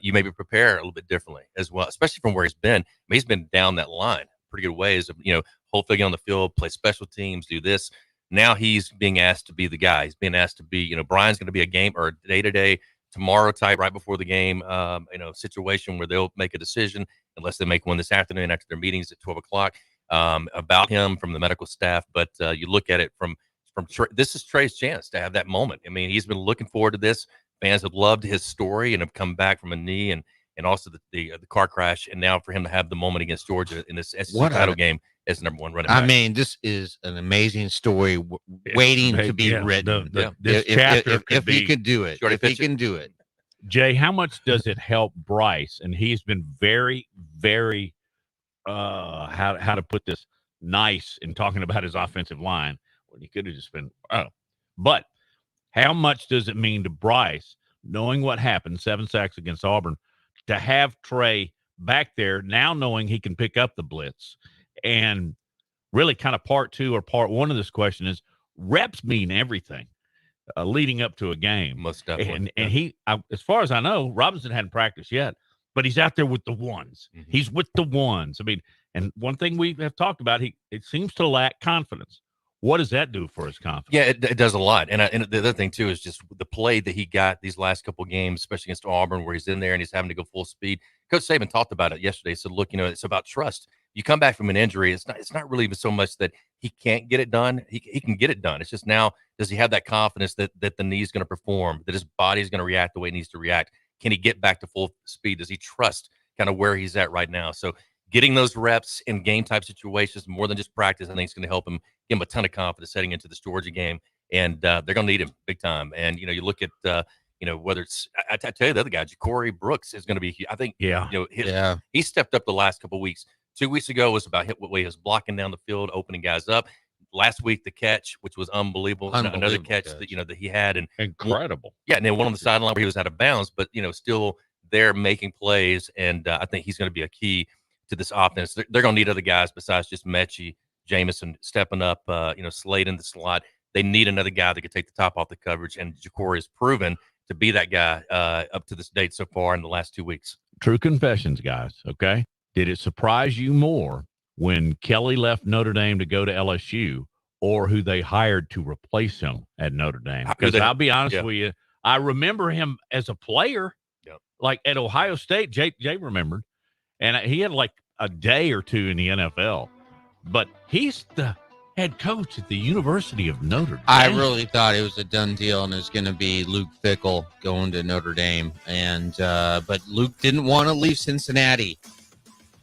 You maybe prepare a little bit differently as well, especially from where he's been. I mean, he's been down that line pretty good ways of, hopefully get on the field, play special teams, do this. Now he's being asked to be the guy. He's being asked to be, Brian's going to be a game or a day-to-day tomorrow type right before the game, situation where they'll make a decision unless they make one this afternoon after their meetings at 12 o'clock about him from the medical staff. But you look at it from this is Trey's chance to have that moment. I mean, he's been looking forward to this. Fans have loved his story and have come back from a knee and also the car crash. And now for him to have the moment against Georgia in this SEC title game as the number one running back. I mean, this is an amazing story waiting to be written. This chapter if he can do it. If he can do it. Jay, how much does it help Bryce? And he's been very, very, how to put this, nice in talking about his offensive line when he could have just been, But how much does it mean to Bryce, knowing what happened, 7 sacks against Auburn, to have Trey back there now knowing he can pick up the blitz? And really kind of part two or part one of this question is reps mean everything leading up to a game. Most definitely. And he, as far as I know, Robinson hadn't practiced yet, but he's out there with the ones. Mm-hmm. He's with the ones. I mean, and one thing we have talked about, it seems to lack confidence. What does that do for his confidence? Yeah, it does a lot. And the other thing, too, is just the play that he got these last couple of games, especially against Auburn, where he's in there and he's having to go full speed. Coach Saban talked about it yesterday. He said, look, it's about trust. You come back from an injury, it's not really even so much that he can't get it done. He can get it done. It's just now, does he have that confidence that the knee's going to perform, that his body's going to react the way it needs to react? Can he get back to full speed? Does he trust kind of where he's at right now? So getting those reps in game-type situations, more than just practice, I think it's going to help him, give him a ton of confidence heading into this Georgia game. And they're going to need him big time. And, you look at, whether it's – I tell you, the other guy, Ja'Cory Brooks, is going to be – I think, he stepped up the last couple of weeks. 2 weeks ago was about what way he was blocking down the field, opening guys up. Last week, the catch, which was unbelievable. Another catch that that he had, and incredible. Yeah, and then one on the sideline where he was out of bounds, but still there making plays. And I think he's going to be a key to this offense. They're going to need other guys besides just Mechie, Jamison stepping up. Slade in the slot. They need another guy that could take the top off the coverage, and Ja'Cory has proven to be that guy up to this date so far in the last 2 weeks. True confessions, guys. Okay. Did it surprise you more when Kelly left Notre Dame to go to LSU, or who they hired to replace him at Notre Dame? Because I'll be honest with you, I remember him as a player, like at Ohio State. Jay remembered, and he had like a day or two in the NFL, but he's the head coach at the University of Notre Dame. I really thought it was a done deal, and it was going to be Luke Fickell going to Notre Dame, and but Luke didn't want to leave Cincinnati.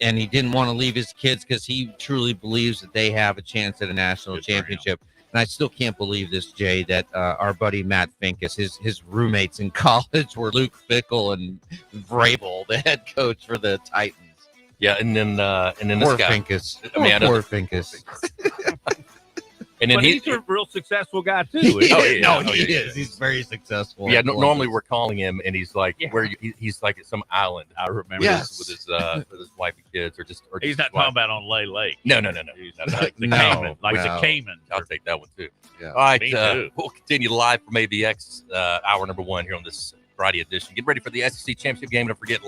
And he didn't want to leave his kids because he truly believes that they have a chance at a national championship. And I still can't believe this, Jay, that our buddy Matt Finkus, his roommates in college were Luke Fickell and Vrabel, the head coach for the Titans. Yeah, and then poor this guy, Finkus. Poor Finkus. And then but he's a real successful guy too. He is. He's very successful. Yeah. Normally we're calling him, and he's like, he's like at some island. I remember with his wife and kids, or he's not talking about on Lay Lake. No. He's like the Cayman, the Cayman. I'll take that one too. Yeah. All right, we'll continue live from AVX, hour number 1 here on this Friday edition. Get ready for the SEC Championship game. Don't forget,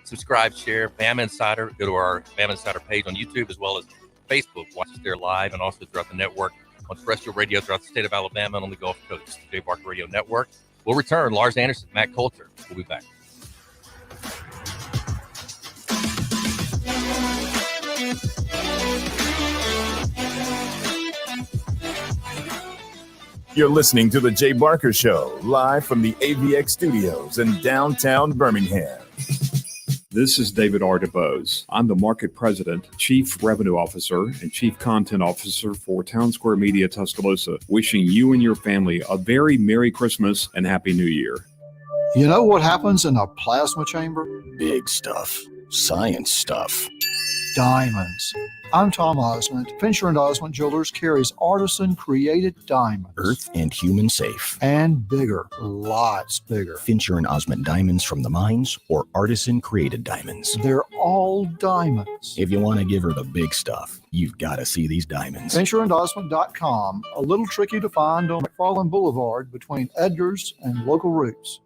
subscribe, share, Bama Insider. Go to our Bama Insider page on YouTube as well as Facebook. Watch us there live, and also throughout the network on terrestrial radio throughout the state of Alabama and on the Gulf Coast. Jay Barker Radio Network. We'll return. Lars Anderson, Matt Coulter. We'll be back. You're listening to The Jay Barker Show, live from the AVX studios in downtown Birmingham. This is David R. DeBose. I'm the Market President, Chief Revenue Officer, and Chief Content Officer for Town Square Media Tuscaloosa, wishing you and your family a very Merry Christmas and Happy New Year. You know what happens in a plasma chamber? Big stuff. Science stuff. Diamonds. I'm Tom Osmond. Fincher & Osmond Jewelers carries artisan-created diamonds. Earth and human safe. And bigger. Lots bigger. Fincher & Osmond diamonds from the mines or artisan-created diamonds. They're all diamonds. If you want to give her the big stuff, you've got to see these diamonds. FincherandOsmond.com. A little tricky to find on McFarland Boulevard between Edgar's and Local Roots.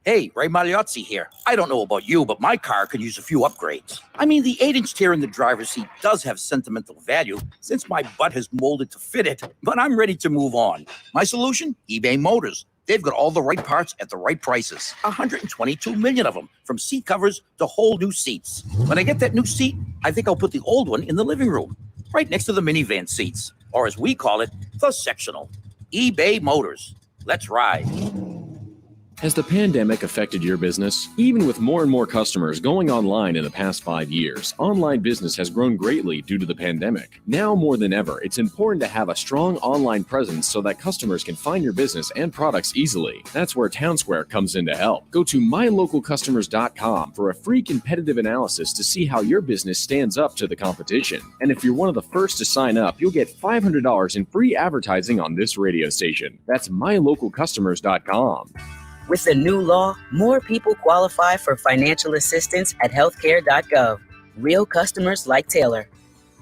Hey, Ray Magliozzi here. I don't know about you, but my car could use a few upgrades. I mean, the 8-inch tear in the driver's seat does have sentimental value since my butt has molded to fit it, but I'm ready to move on. My solution? eBay Motors. They've got all the right parts at the right prices. 122 million of them, from seat covers to whole new seats. When I get that new seat, I think I'll put the old one in the living room, right next to the minivan seats, or as we call it, the sectional. eBay Motors. Let's ride. Has the pandemic affected your business? Even with more and more customers going online in the past 5 years, online business has grown greatly due to the pandemic. Now more than ever, it's important to have a strong online presence so that customers can find your business and products easily. That's where Town Square comes in to help. Go to mylocalcustomers.com for a free competitive analysis to see how your business stands up to the competition. And if you're one of the first to sign up, you'll get $500 in free advertising on this radio station. That's mylocalcustomers.com. With the new law, more people qualify for financial assistance at healthcare.gov. Real customers like Taylor.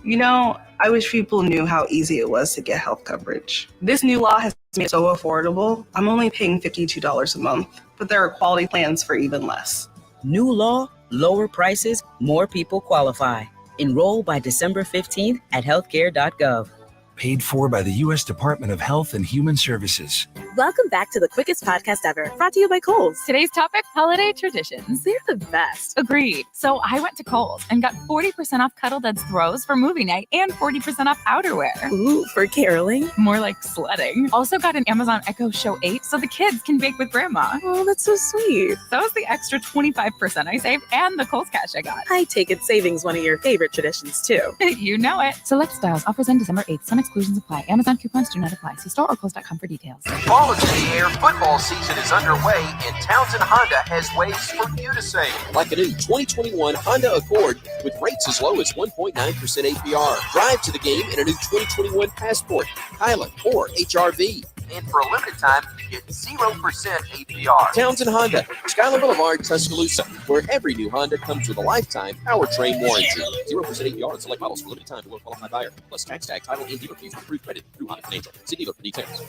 You know, I wish people knew how easy it was to get health coverage. This new law has made it so affordable. I'm only paying $52 a month, but there are quality plans for even less. New law, lower prices, more people qualify. Enroll by December 15th at healthcare.gov. Paid for by the U.S. Department of Health and Human Services. Welcome back to the quickest podcast ever, brought to you by Kohl's. Today's topic, holiday traditions. They're the best. Agreed. So I went to Kohl's and got 40% off Cuddle Duds throws for movie night and 40% off outerwear. Ooh, for caroling? More like sledding. Also got an Amazon Echo Show 8 so the kids can bake with grandma. Oh, that's so sweet. That was the extra 25% I saved and the Kohl's cash I got. I take it saving's one of your favorite traditions, too. You know it. Select styles. Offers end December 8th. Some exclusions apply. Amazon coupons do not apply. See store or Kohl's.com for details. Fall is in the air. Football season is underway, and Townsend Honda has ways for you to save. Like a new 2021 Honda Accord with rates as low as 1.9% APR. Drive to the game in a new 2021 Passport, Pilot, or HRV. And for a limited time, get 0% APR. Townsend Honda, Skylar Boulevard, Tuscaloosa, where every new Honda comes with a lifetime powertrain warranty. 0% APR on select models for limited time to a qualified buyer. Plus tax tag, title, and dealer fees with approved credit through Honda Financial. See dealer for details.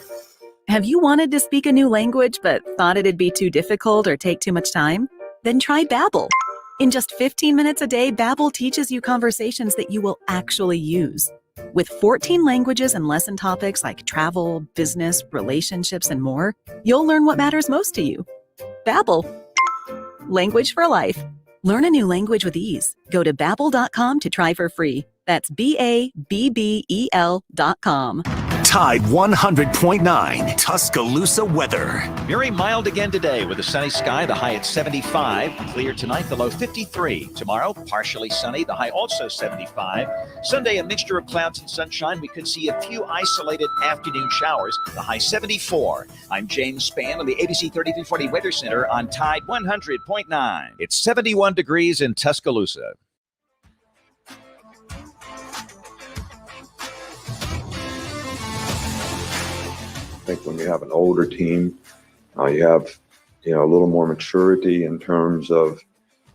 Have you wanted to speak a new language but thought it'd be too difficult or take too much time? Then try Babbel. In just 15 minutes a day, Babbel teaches you conversations that you will actually use. With 14 languages and lesson topics like travel, business, relationships, and more, you'll learn what matters most to you. Babbel. Language for life. Learn a new language with ease. Go to Babbel.com to try for free. That's BABBEL.com. Tide 100.9 Tuscaloosa weather. Very mild again today with a sunny sky, the high at 75. Clear tonight, the low 53. Tomorrow, partially sunny, the high also 75. Sunday, a mixture of clouds and sunshine. We could see a few isolated afternoon showers, the high 74. I'm James Spann on the ABC 3340 Weather Center on Tide 100.9. It's 71 degrees in Tuscaloosa. I think when you have an older team, you have, a little more maturity in terms of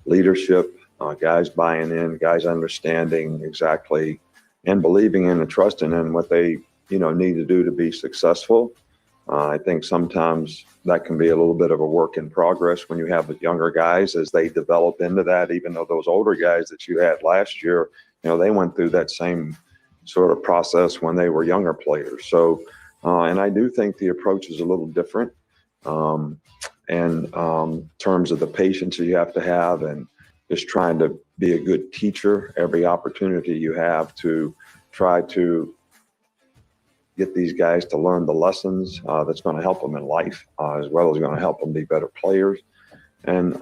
leadership, guys buying in, guys understanding exactly and believing in and trusting in what they, need to do to be successful. I think sometimes that can be a little bit of a work in progress when you have the younger guys as they develop into that, even though those older guys that you had last year, they went through that same sort of process when they were younger players. So, and I do think the approach is a little different in terms of the patience that you have to have and just trying to be a good teacher every opportunity you have to try to get these guys to learn the lessons that's going to help them in life as well as going to help them be better players. And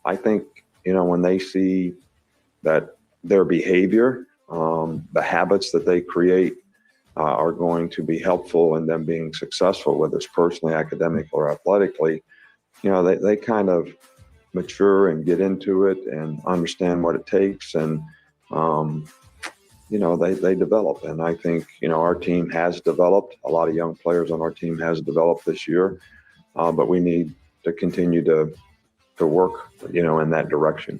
I think, when they see that their behavior, the habits that they create are going to be helpful in them being successful, whether it's personally, academic, or athletically, they kind of mature and get into it and understand what it takes, and they develop. And I think our team has developed. A lot of young players on our team has developed this year, but we need to continue to work in that direction.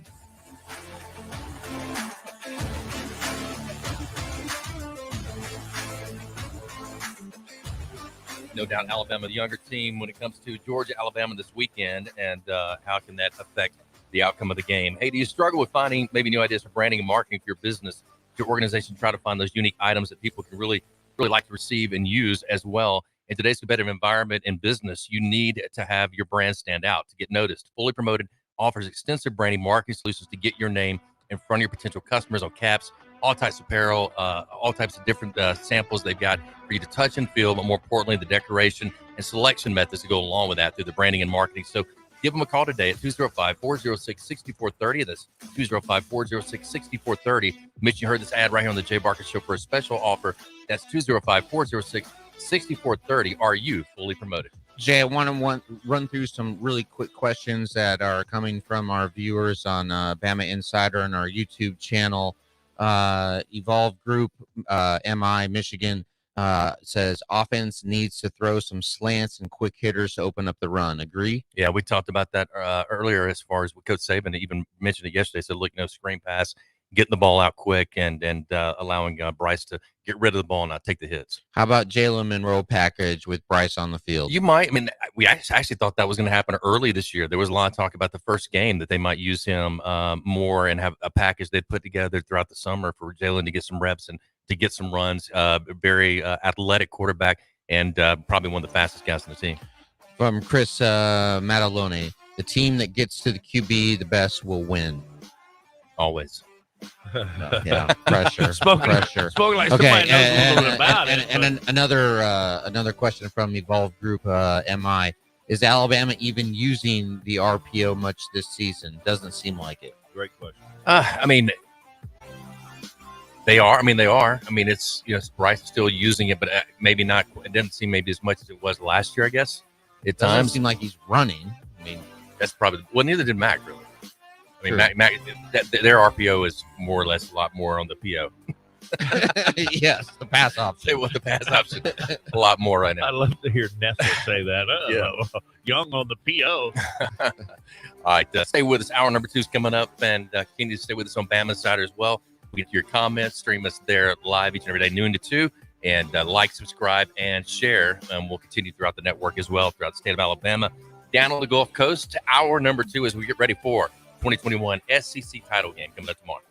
No doubt Alabama, the younger team, when it comes to Georgia, Alabama this weekend, and how can that affect the outcome of the game? Hey, do you struggle with finding maybe new ideas for branding and marketing for your business, your organization, try to find those unique items that people can really like to receive and use as well? In today's competitive environment in business, you need to have your brand stand out to get noticed. Fully Promoted offers extensive branding marketing solutions to get your name in front of your potential customers on caps, all types of apparel, all types of different samples they've got for you to touch and feel, but more importantly, the decoration and selection methods to go along with that through the branding and marketing. So give them a call today at 205-406-6430. That's 205-406-6430. Mention you heard this ad right here on the Jay Barker Show for a special offer. That's 205-406-6430. Are you fully promoted? Jay, I want to run through some really quick questions that are coming from our viewers on BamaInsider and our YouTube channel. Evolve Group, MI, Michigan, says offense needs to throw some slants and quick hitters to open up the run. Agree? Yeah, we talked about that earlier as far as what Coach Saban even mentioned it yesterday. Said, look, no screen pass, getting the ball out quick, and allowing Bryce to get rid of the ball and not take the hits. How about Jalen Monroe package with Bryce on the field? You might. I mean, we actually thought that was going to happen early this year. There was a lot of talk about the first game that they might use him more and have a package they'd put together throughout the summer for Jalen to get some reps and to get some runs. Very athletic quarterback and probably one of the fastest guys on the team. From Chris Matalone, the team that gets to the QB the best will win. Always. Yeah, pressure. Spoken like somebody knows a little bit about it. And another question from Evolve Group, MI. Is Alabama even using the RPO much this season? Doesn't seem like it. Great question. I mean, they are. I mean, it's Bryce is still using it, but maybe not. It doesn't seem maybe as much as it was last year, I guess. At Doesn't times, seem like he's running. I mean, that's probably neither did Mac really. I mean, Mac their RPO is more or less a lot more on the PO. Yes, the pass option. They want the pass option a lot more right now. I love to hear Nessa say that. Yeah. Young on the PO. All right, stay with us. Hour number 2 is coming up, and continue to stay with us on BamaInsider as well. We get your comments, stream us there live each and every day, noon to 2, and like, subscribe, and share. And we'll continue throughout the network as well, throughout the state of Alabama, down on the Gulf Coast. Hour number 2 as we get ready for 2021 SEC title game coming up tomorrow.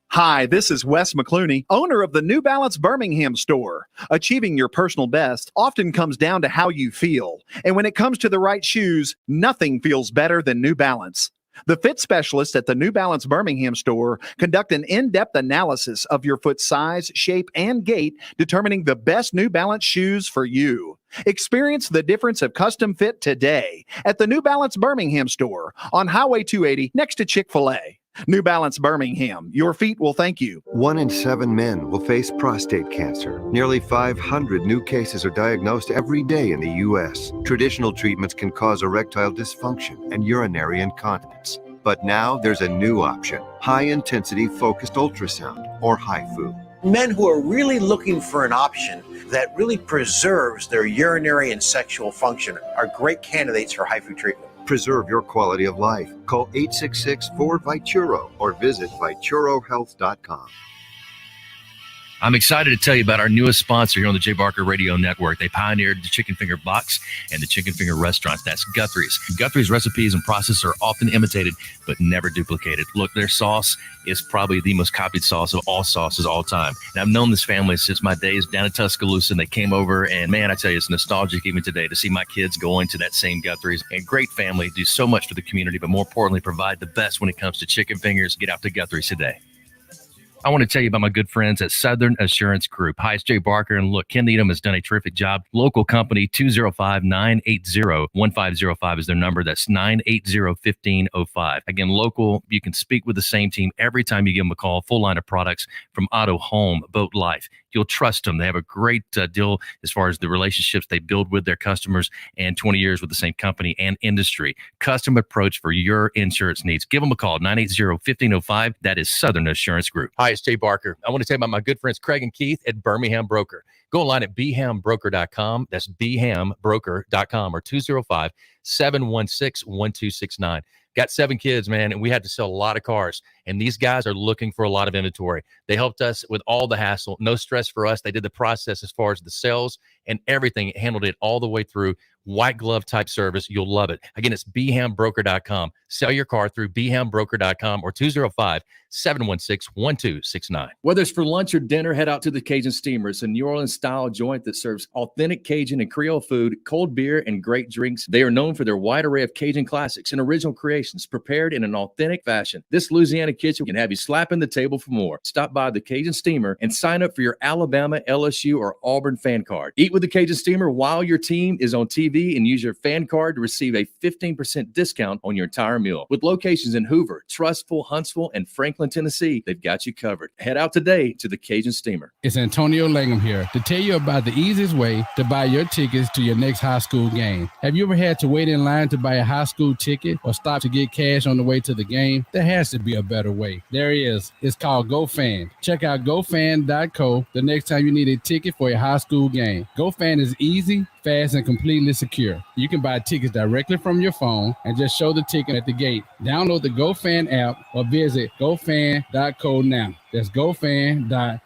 Hi, this is Wes McClooney, owner of the New Balance Birmingham store. Achieving your personal best often comes down to how you feel. And when it comes to the right shoes, nothing feels better than New Balance. The fit specialists at the New Balance Birmingham store conduct an in-depth analysis of your foot size, shape, and gait, determining the best New Balance shoes for you. Experience the difference of custom fit today at the New Balance Birmingham store on Highway 280 next to Chick-fil-A. New Balance Birmingham, your feet will thank you. 1 in 7 men will face prostate cancer. Nearly 500 new cases are diagnosed every day in the U.S. Traditional treatments can cause erectile dysfunction and urinary incontinence. But now there's a new option, high-intensity focused ultrasound, or HIFU. Men who are really looking for an option that really preserves their urinary and sexual function are great candidates for HIFU treatment. Preserve your quality of life. Call 866-4-VITURO or visit VituroHealth.com. I'm excited to tell you about our newest sponsor here on the Jay Barker Radio Network. They pioneered the chicken finger box and the chicken finger restaurants. That's Guthrie's. Guthrie's recipes and processes are often imitated, but never duplicated. Look, their sauce is probably the most copied sauce of all sauces all time. And I've known this family since my days down in Tuscaloosa, and they came over, and man, I tell you, it's nostalgic even today to see my kids going to that same Guthrie's. And great family, do so much for the community, but more importantly, provide the best when it comes to chicken fingers. Get out to Guthrie's today. I want to tell you about my good friends at Southern Assurance Group. Hi, it's Jay Barker. And look, Ken Needham has done a terrific job. Local company, 205-980-1505 is their number. That's 980-1505. Again, local, you can speak with the same team every time you give them a call. Full line of products from auto, home, boat, life. You'll trust them. They have a great deal as far as the relationships they build with their customers and 20 years with the same company and industry. Custom approach for your insurance needs. Give them a call, 980-1505. That is Southern Assurance Group. Hi, it's Jay Barker. I want to tell you about my good friends Craig and Keith at Birmingham Broker. Go online at bhambroker.com. That's bhambroker.com or 205-716-1269. Got 7 kids, man, and we had to sell a lot of cars. And these guys are looking for a lot of inventory. They helped us with all the hassle. No stress for us. They did the process as far as the sales and everything. Handled it all the way through. White glove type service. You'll love it. Again, it's bhambroker.com. Sell your car through bhambroker.com or 205-716-1269. Whether it's for lunch or dinner, head out to the Cajun Steamer. It's a New Orleans style joint that serves authentic Cajun and Creole food, cold beer, and great drinks. They are known for their wide array of Cajun classics and original creations prepared in an authentic fashion. This Louisiana kitchen can have you slapping the table for more. Stop by the Cajun Steamer and sign up for your Alabama, LSU, or Auburn fan card. Eat with the Cajun Steamer while your team is on TV and use your fan card to receive a 15% discount on your entire meal. With locations in Hoover, Trustful, Huntsville, and Franklin, Tennessee, they've got you covered. Head out today to the Cajun Steamer. It's Antonio Langham here to tell you about the easiest way to buy your tickets to your next high school game. Have you ever had to wait in line to buy a high school ticket or stop to get cash on the way to the game? There has to be a better way. There is. It's called GoFan. Check out gofan.co the next time you need a ticket for a high school game. GoFan is easy, fast, and completely secure. You can buy tickets directly from your phone and just show the ticket at the gate. Download the GoFan app or visit gofan.co now. That's gofan.C.O.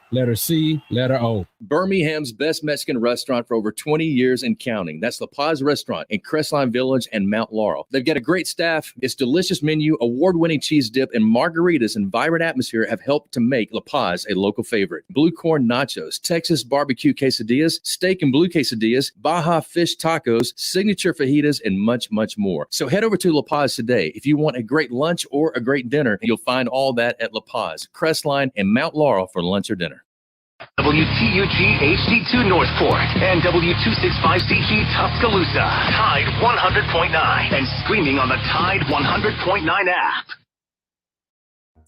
Birmingham's best Mexican restaurant for over 20 years and counting. That's La Paz Restaurant in Crestline Village and Mount Laurel. They've got a great staff, its delicious menu, award-winning cheese dip, and margaritas and vibrant atmosphere have helped to make La Paz a local favorite. Blue corn nachos, Texas barbecue quesadillas, steak and blue quesadillas, Baja fish tacos, signature fajitas, and much, much more. So head over to La Paz today. If you want a great lunch or a great dinner, you'll find all that at La Paz, Crestline, and Mount Laurel for lunch or dinner. WTUG HD2 Northport and W265CG Tuscaloosa. Tide 100.9 and streaming on the Tide 100.9 app.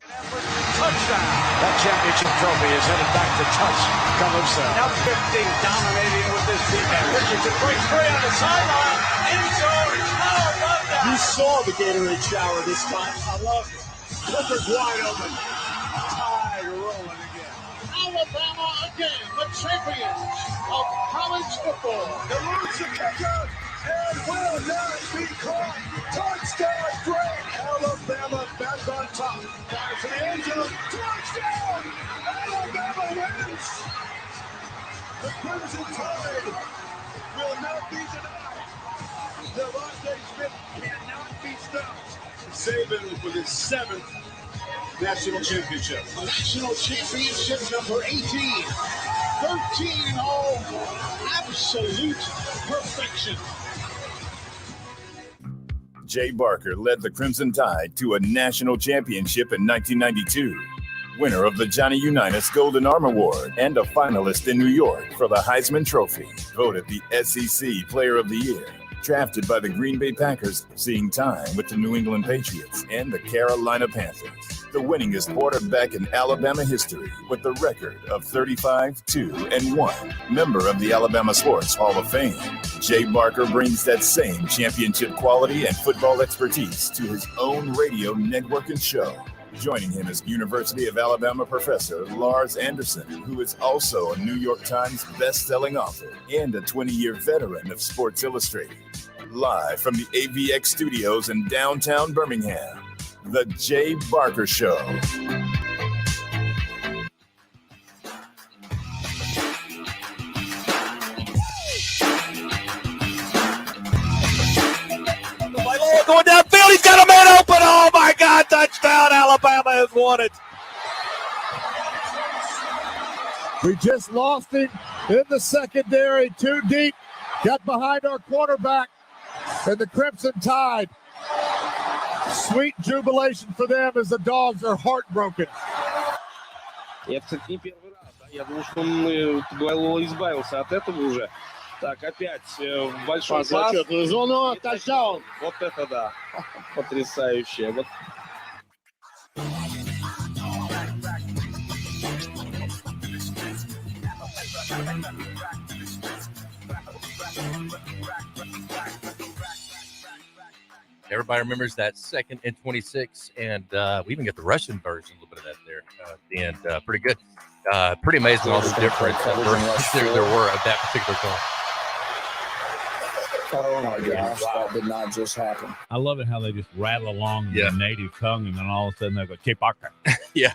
Touchdown. That championship trophy is headed back to Tuscaloosa. Now 15 dominating with this defense. Richardson breaks free on the sideline. End zone. Oh, I love that. You saw the Gatorade shower this time. I love it. Clippers wide open. Tide rolling again. Alabama again, the champions of college football. The roots of kicker and will not be caught. Touchdown, great. Alabama back on top. Fires to the end zone. Touchdown. Alabama wins. The Crimson Tide will not be denied. Devontae Smith cannot be stopped. Saban with his 7th national championship. National championship number 18. 13 all. Absolute perfection. Jay Barker led the Crimson Tide to a national championship in 1992. Winner of the Johnny Unitas Golden Arm Award and a finalist in New York for the Heisman Trophy. Voted the SEC Player of the Year. Drafted by the Green Bay Packers, seeing time with the New England Patriots and the Carolina Panthers. The winningest quarterback in Alabama history with the record of 35-2-1. Member of the Alabama Sports Hall of Fame. Jay Barker brings that same championship quality and football expertise to his own radio network and show. Joining him is University of Alabama professor Lars Anderson, who is also a New York Times best-selling author and a 20-year veteran of Sports Illustrated. Live from the AVX studios in downtown Birmingham, The Jay Barker Show. Going downfield, he's got a man open. Oh my God, touchdown. Alabama has won it. We just lost it in the secondary, too deep. Got behind our quarterback, and the Crimson Tide. Sweet jubilation for them as the Dogs are heartbroken. Это, кстати, не первый раз. Да? Я думал, что он избавился от этого уже. Так, опять большой пас. Зону, тачдаун. Вот это да. Потрясающе. Вот. Everybody remembers that 2nd and 26, and we even get the Russian version, a little bit of that there at the end. Pretty good. Pretty amazing all the different versions there were of that particular call. Oh my gosh, that did not just happen. I love it how they just rattle along in their native tongue, and then all of a sudden they go, Chipaka. Yeah.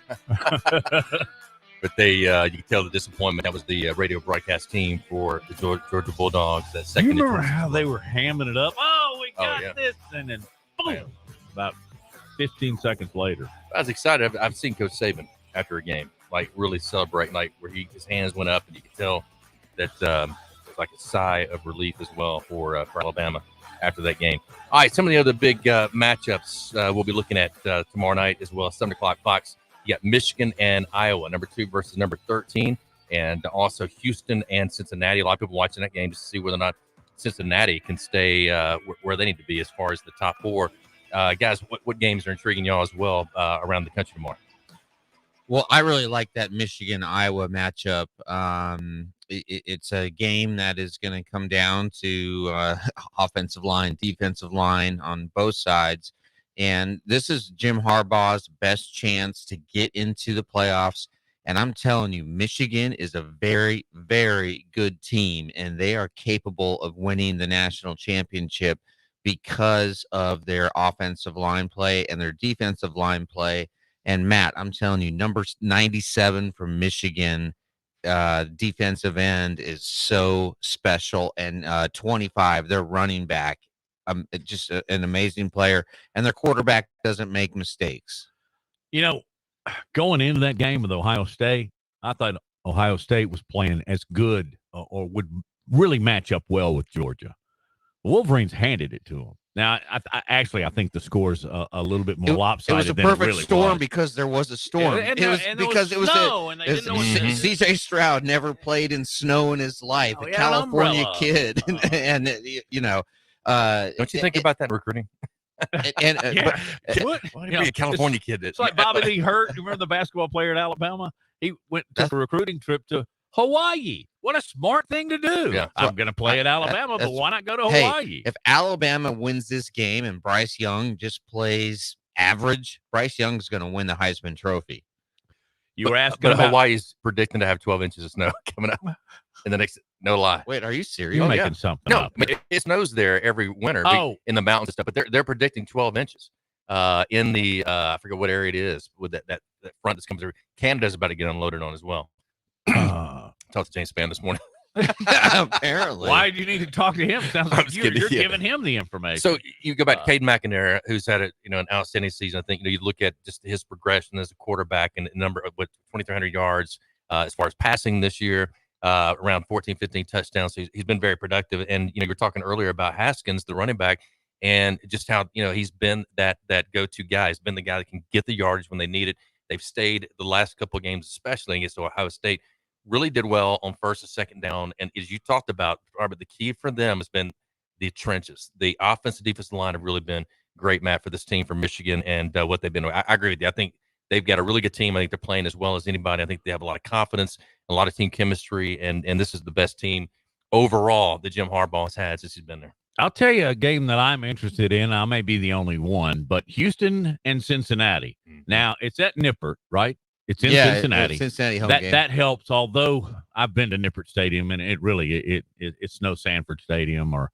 But they, you can tell the disappointment. That was the radio broadcast team for the Georgia Bulldogs. That second. You remember how they were hamming it up? Oh, we got this, and then boom, about 15 seconds later. I was excited. I've seen Coach Saban after a game, like really celebrating, like where his hands went up, and you could tell that it was like a sigh of relief as well for Alabama after that game. All right, some of the other big matchups we'll be looking at tomorrow night as well. 7 o'clock Fox. You got Michigan and Iowa, number 2 versus number 13, and also Houston and Cincinnati. A lot of people watching that game just to see whether or not Cincinnati can stay where they need to be as far as the top 4. Guys, what games are intriguing y'all as well around the country tomorrow? Well, I really like that Michigan-Iowa matchup. It's a game that is going to come down to offensive line, defensive line on both sides. And this is Jim Harbaugh's best chance to get into the playoffs. And I'm telling you, Michigan is a very, very good team, and they are capable of winning the national championship because of their offensive line play and their defensive line play. And Matt, I'm telling you, number 97 from Michigan, defensive end, is so special. And 25, their running back, just an amazing player. And their quarterback doesn't make mistakes. You know, going into that game with Ohio State, I thought Ohio State was playing as good or would really match up well with Georgia. The Wolverines handed it to them. Now, I think the score's a little bit more lopsided. It was a perfect storm because there was a storm. And C.J. Stroud never played in snow in his life. A California kid, and you know. Don't you think about that recruiting? What? Be a California kid. It's like Bobby Lee Hurt. Remember the basketball player at Alabama? He took a recruiting trip to Hawaii. What a smart thing to do. Yeah. I'm going to play at Alabama, but why not go to Hawaii? If Alabama wins this game and Bryce Young just plays average, Bryce Young's going to win the Heisman Trophy. You were asking but about Hawaii's predicting to have 12 inches of snow coming up in the next. No lie. Wait, are you serious? You're making something up. No, it snows there every winter in the mountains and stuff, but they're predicting 12 inches in the I forget what area it is with that front that's coming through. Canada's about to get unloaded on as well. Talked to James Spann this morning. Apparently. Why do you need to talk to him? Sounds like you're giving him the information. So you go back to Cade McNamara, who's had an outstanding season. I think you look at just his progression as a quarterback and the number of 2,300 yards as far as passing this year, around 14, 15 touchdowns. So he's been very productive. And you were talking earlier about Haskins, the running back, and just how he's been that go-to guy. He's been the guy that can get the yardage when they need it. They've stayed the last couple of games, especially against Ohio State. Really did well on first and second down. And as you talked about, Robert, the key for them has been the trenches. The offensive defensive line have really been great, Matt, for this team from Michigan and what they've been. I agree with you. I think they've got a really good team. I think they're playing as well as anybody. I think they have a lot of confidence, a lot of team chemistry, and this is the best team overall that Jim Harbaugh has had since he's been there. I'll tell you a game that I'm interested in. I may be the only one, but Houston and Cincinnati. Mm-hmm. Now, it's at Nippert, right? It's in Cincinnati. Cincinnati home game. That helps, although I've been to Nippert Stadium, and it's no Sanford Stadium or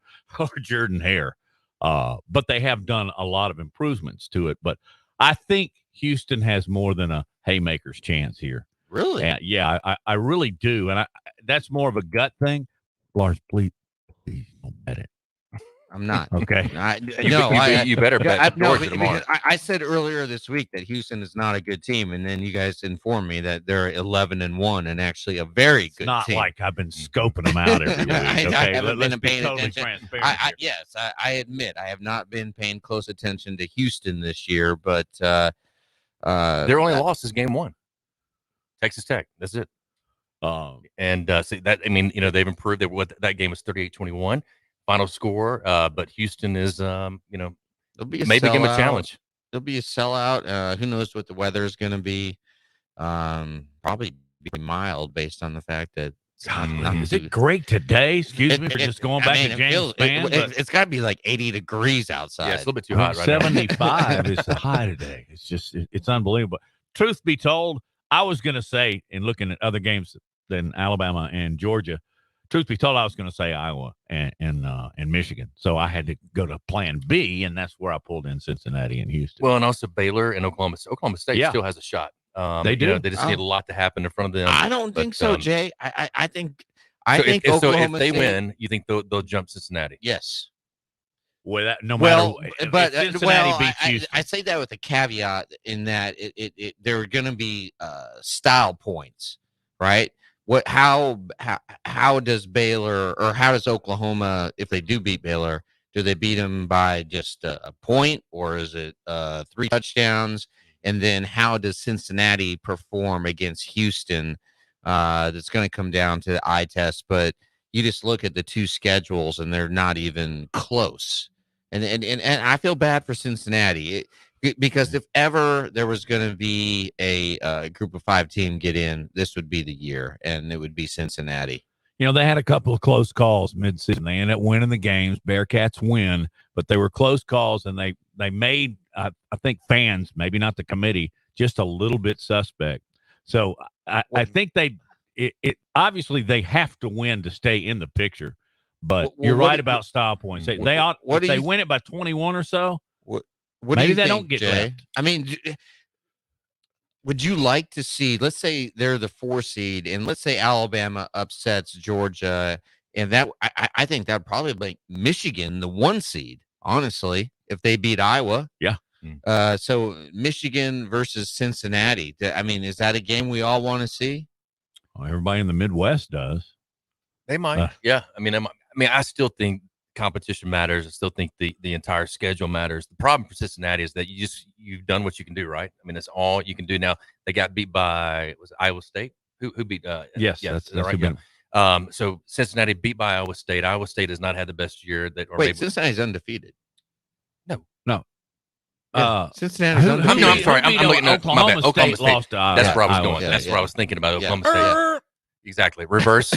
Jordan Hare. But they have done a lot of improvements to it. But I think Houston has more than a haymaker's chance here. Really? Yeah, I really do. And that's more of a gut thing. Lars, please don't bet it. I'm not. Okay. You better bet Georgia tomorrow. I said earlier this week that Houston is not a good team, and then you guys informed me that they're 11-1 and actually a very good team. Not like I've been scoping them out every week. Okay? I haven't been paying totally attention. transparent. I admit I have not been paying close attention to Houston this year, but their only loss is game one. Texas Tech. That's it. See that, I mean, they've improved. That game was 38-21 final score. But Houston is, There'll be a maybe give them a sellout. challenge. There'll be a sellout. Who knows what the weather is going to be? Probably be mild based on the fact that is it great today? Excuse me for just going back to James Spann. It's got to be like 80 degrees outside. Yeah, it's a little bit too hot right now. 75 is the high today. It's just, it's unbelievable. Truth be told, I was going to say, in looking at other games than Alabama and Georgia, truth be told, I was going to say Iowa and Michigan. So I had to go to plan B, and that's where I pulled in Cincinnati and Houston. Well, and also Baylor and Oklahoma State still has a shot. They do. They just need a lot to happen in front of them. I don't think so, Jay. I think if Oklahoma they State, win, you think they'll jump Cincinnati? Yes. Well, but Cincinnati beats Houston. I say that with a caveat in that there are going to be style points, right? How does Baylor or how does Oklahoma, if they do beat Baylor, do they beat them by just a point, or is it 3 touchdowns? And then how does Cincinnati perform against Houston? That's going to come down to the eye test, but you just look at the two schedules and they're not even close. And I feel bad for Cincinnati because if ever there was going to be a group of 5 team get in, this would be the year, and it would be Cincinnati. They had a couple of close calls midseason. They ended up winning the games. Bearcats win, but they were close calls, and they made, I think, fans, maybe not the committee, just a little bit suspect. So I think obviously they have to win to stay in the picture. But you're right about style points. They win it by 21 or so. Maybe they don't get Jay? left. I mean, would you like to see, let's say they're the 4 seed, and let's say Alabama upsets Georgia, and that I think that would probably make Michigan the 1 seed, honestly, if they beat Iowa. Yeah. So Michigan versus Cincinnati. I mean, is that a game we all want to see? Well, everybody in the Midwest does. They might. Yeah. I mean, I still think competition matters. I still think the entire schedule matters. The problem for Cincinnati is that you've done what you can do, right? I mean, that's all you can do now. They got beat by Iowa State. Who beat? Yes, that's right. Yeah. So Cincinnati beat by Iowa State. Iowa State has not had the best year. Cincinnati's undefeeted. No. Cincinnati's undefeated. I'm sorry. I'm looking at Oklahoma State. Lost to Iowa. That's where I was going. Yeah, that's where I was thinking about Oklahoma Yeah. State. Exactly. Reverse.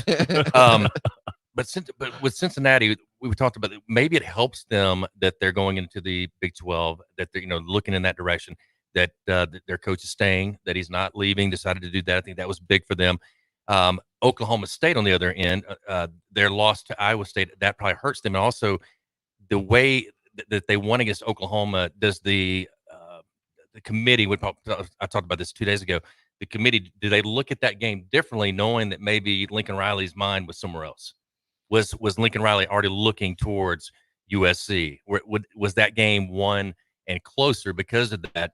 But with Cincinnati, we talked about it. Maybe it helps them that they're going into the Big 12, that they're looking in that direction, that their coach is staying, that he's not leaving, decided to do that. I think that was big for them. Oklahoma State, on the other end, their loss to Iowa State, that probably hurts them. And also the way that they won against Oklahoma, does the committee, I talked about this 2 days ago, the committee, do they look at that game differently, knowing that maybe Lincoln Riley's mind was somewhere else? Was Lincoln Riley already looking towards USC? Was that game won and closer because of that?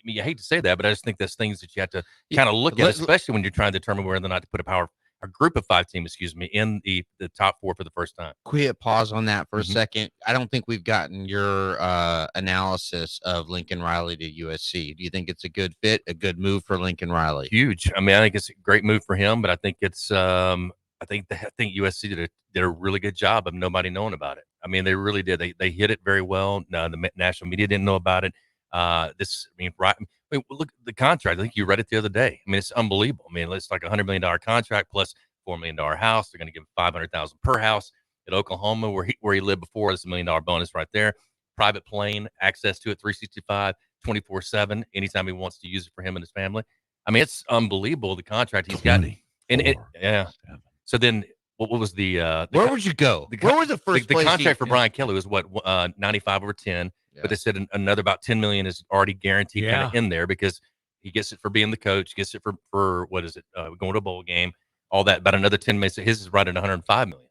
You hate to say that, but I just think that's things that you have to kind of look at, especially when you're trying to determine whether or not to put a group of 5 team, in the top 4 for the first time. Quick pause on that for a second. I don't think we've gotten your analysis of Lincoln Riley to USC. Do you think it's a good fit, a good move for Lincoln Riley? Huge. I mean, I think it's a great move for him, but I think it's I think USC did a really good job of nobody knowing about it. I mean, they really did. They hit it very well. No, the national media didn't know about it. Look at the contract. I think you read it the other day. I mean, it's unbelievable. I mean, it's like $100 million contract plus $4 million house. They're going to give $500,000 per house at Oklahoma, where he lived before. That's $1 million bonus right there. Private plane, access to it, 365, 24/7. Anytime he wants to use it for him and his family. I mean, it's unbelievable the contract he's got. Yeah. So then, what was the where would you go? Where was the first? The contract for Brian Kelly was what 95 over 10, but they said another about $10 million is already guaranteed kind of in there because he gets it for being the coach, gets it for what is it? Going to a bowl game, all that. About another 10 million. So his is right at $105 million.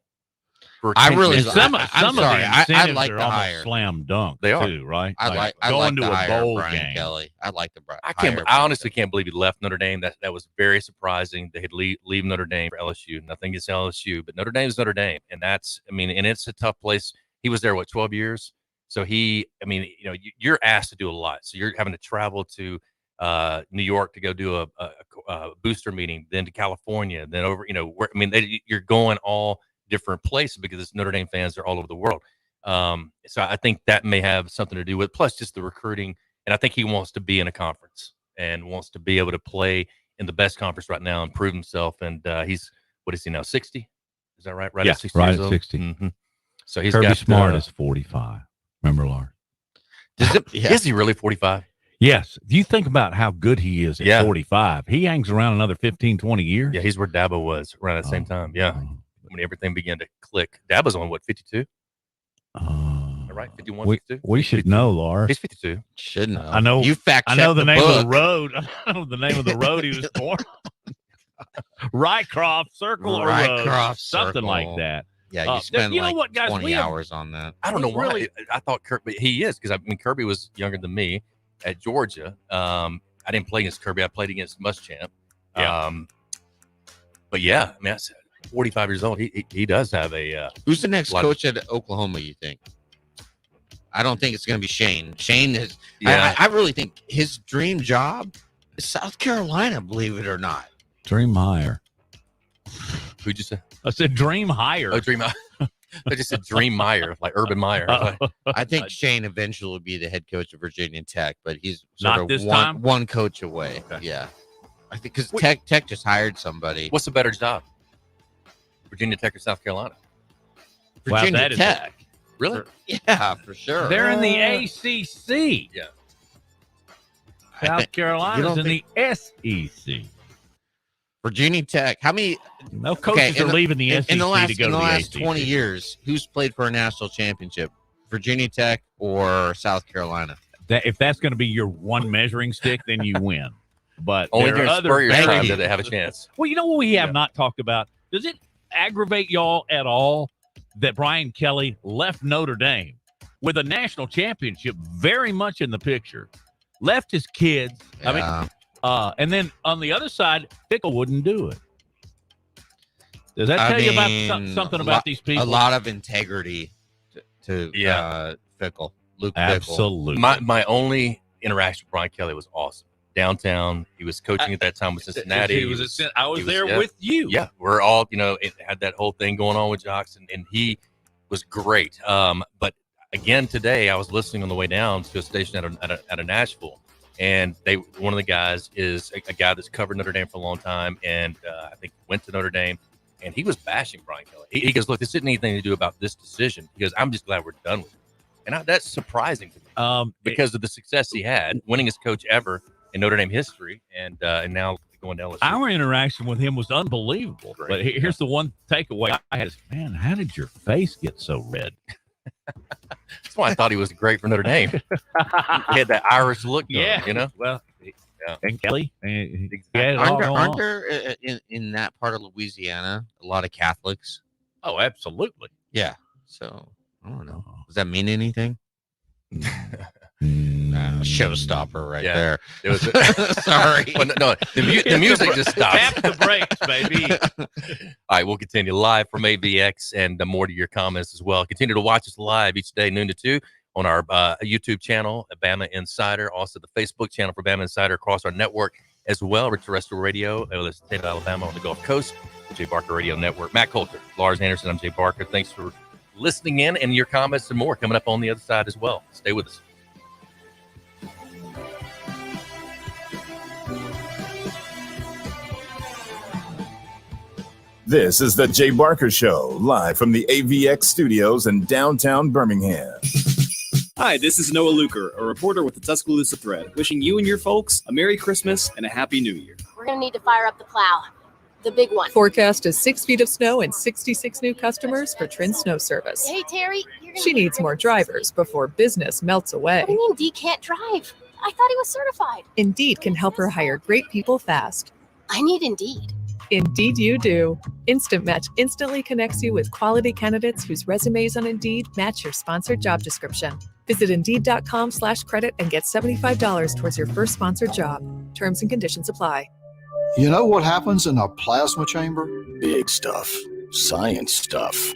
I really, some of I'm sorry. the incentives like are the almost hire. slam dunk. They are too, right? I like going to the a bowl Brian game. Kelly. I like the. I honestly can't believe he left Notre Dame. That was very surprising. They had leave Notre Dame for LSU. Nothing against LSU, but Notre Dame is Notre Dame, and and it's a tough place. He was there 12 years. So you're asked to do a lot. So you're having to travel to New York to go do a booster meeting, then to California, then over, you're going all different places because Notre Dame fans are all over the world. So I think that may have something to do with, plus just the recruiting. And I think he wants to be in a conference and wants to be able to play in the best conference right now and prove himself. And he's, what is he now, 60? Is that right? Right yeah, at 60 right years at old? 60. Mm-hmm. So he's Kirby got, Smart is 45. Remember, Lars? Is he really 45? Yes. If you think about how good he is at 45, he hangs around another 15, 20 years. Yeah, he's where Dabo was around the same time. Yeah. When everything began to click. Dabo's on, what, 52? Right? 51, 52? We should know, Lars. He's 52. Should know. I know. You fact check I know the name book. of the road. I know the name of the road he was born on. Rycroft Circle or Road. Something like that. Yeah, you spend you know what, guys, 20 hours on that. I don't know why. Really? I thought Kirby, he is, because Kirby was younger than me at Georgia. I didn't play against Kirby. I played against Muschamp. Yeah. But yeah, I mean, that's 45 years old. He does have a. Who's the next coach at Oklahoma, you think? I don't think it's going to be Shane. Shane is. Yeah. I really think his dream job is South Carolina, believe it or not. Dream higher. Who'd you say? I said dream higher. Oh, Dream. I just said Dream Meyer, like Urban Meyer. I think Shane eventually will be the head coach of Virginia Tech, but he's Not sort this of time? one coach away. Okay. Yeah, I think because Tech just hired somebody. What's a better job? Virginia Tech or South Carolina? Wow, Virginia that is- Tech. Really? Yeah, for sure. They're in the ACC. Yeah. South Carolina's don't in the SEC. Virginia Tech. How many? No coaches are leaving the SEC in the last, to go in to the the last ACC. 20 years. Who's played for a national championship? Virginia Tech or South Carolina? If that's going to be your one measuring stick, then you win. But Only there are during other Spurrier's time maybe- did they have a chance. Well, you know what we have not talked about? Does it aggravate y'all at all that Brian Kelly left Notre Dame with a national championship very much in the picture, left his kids? Yeah. I mean, and then on the other side, Fickle wouldn't do it. Does that tell you about something about these people? A lot of integrity to Fickle. Luke Fickle. Absolutely. My only interaction with Brian Kelly was awesome. Downtown, he was coaching at that time with Cincinnati. I was there with you. Yeah, we're all, it had that whole thing going on with Jocks, and he was great. But again, today I was listening on the way down to a station at a Nashville, and one of the guys is a guy that's covered Notre Dame for a long time, and I think went to Notre Dame, and he was bashing Brian Kelly. He goes, "Look, this isn't anything to do about this decision." He goes, "I'm just glad we're done with it," and that's surprising to me because of the success he had, winningest coach ever in Notre Dame history, and now going to LSU. Our interaction with him was unbelievable. Great. But here's the one takeaway I had is, man, how did your face get so red? That's why I thought he was great for Notre Dame. He had that Irish look going, Yeah. Well, yeah. and Kelly, Aren't there in that part of Louisiana a lot of Catholics? Oh, absolutely. Yeah. So I don't know. Does that mean anything? Showstopper right there. It was sorry. Well, no, the music just stopped. Tap the brakes, baby. All right, we'll continue live from AVX and more to your comments as well. Continue to watch us live each day, noon to 2, on our YouTube channel, BamaInsider. Also, the Facebook channel for BamaInsider across our network as well. Terrestrial radio, the state of Alabama on the Gulf Coast, Jay Barker Radio Network. Matt Coulter, Lars Anderson, I'm Jay Barker. Thanks for listening in, and your comments and more coming up on the other side as well. Stay with us. This is the Jay Barker Show, live from the AVX studios in downtown Birmingham. Hi, this is Noah Luker, a reporter with the Tuscaloosa Thread, wishing you and your folks a Merry Christmas and a Happy New Year. We're going to need to fire up the plow, the big one. Forecast is 6 feet of snow and 66 new customers for Trin Snow Service. Hey, Terry. You're gonna She needs more drivers before business melts away. What do you mean Dee can't drive? I thought he was certified. Indeed can help her hire great people fast. I need Indeed. Indeed you do. Instant Match instantly connects you with quality candidates whose resumes on Indeed match your sponsored job description. Visit Indeed.com/credit and get $75 towards your first sponsored job. Terms and conditions apply. You know what happens in a plasma chamber? Big stuff. Science stuff.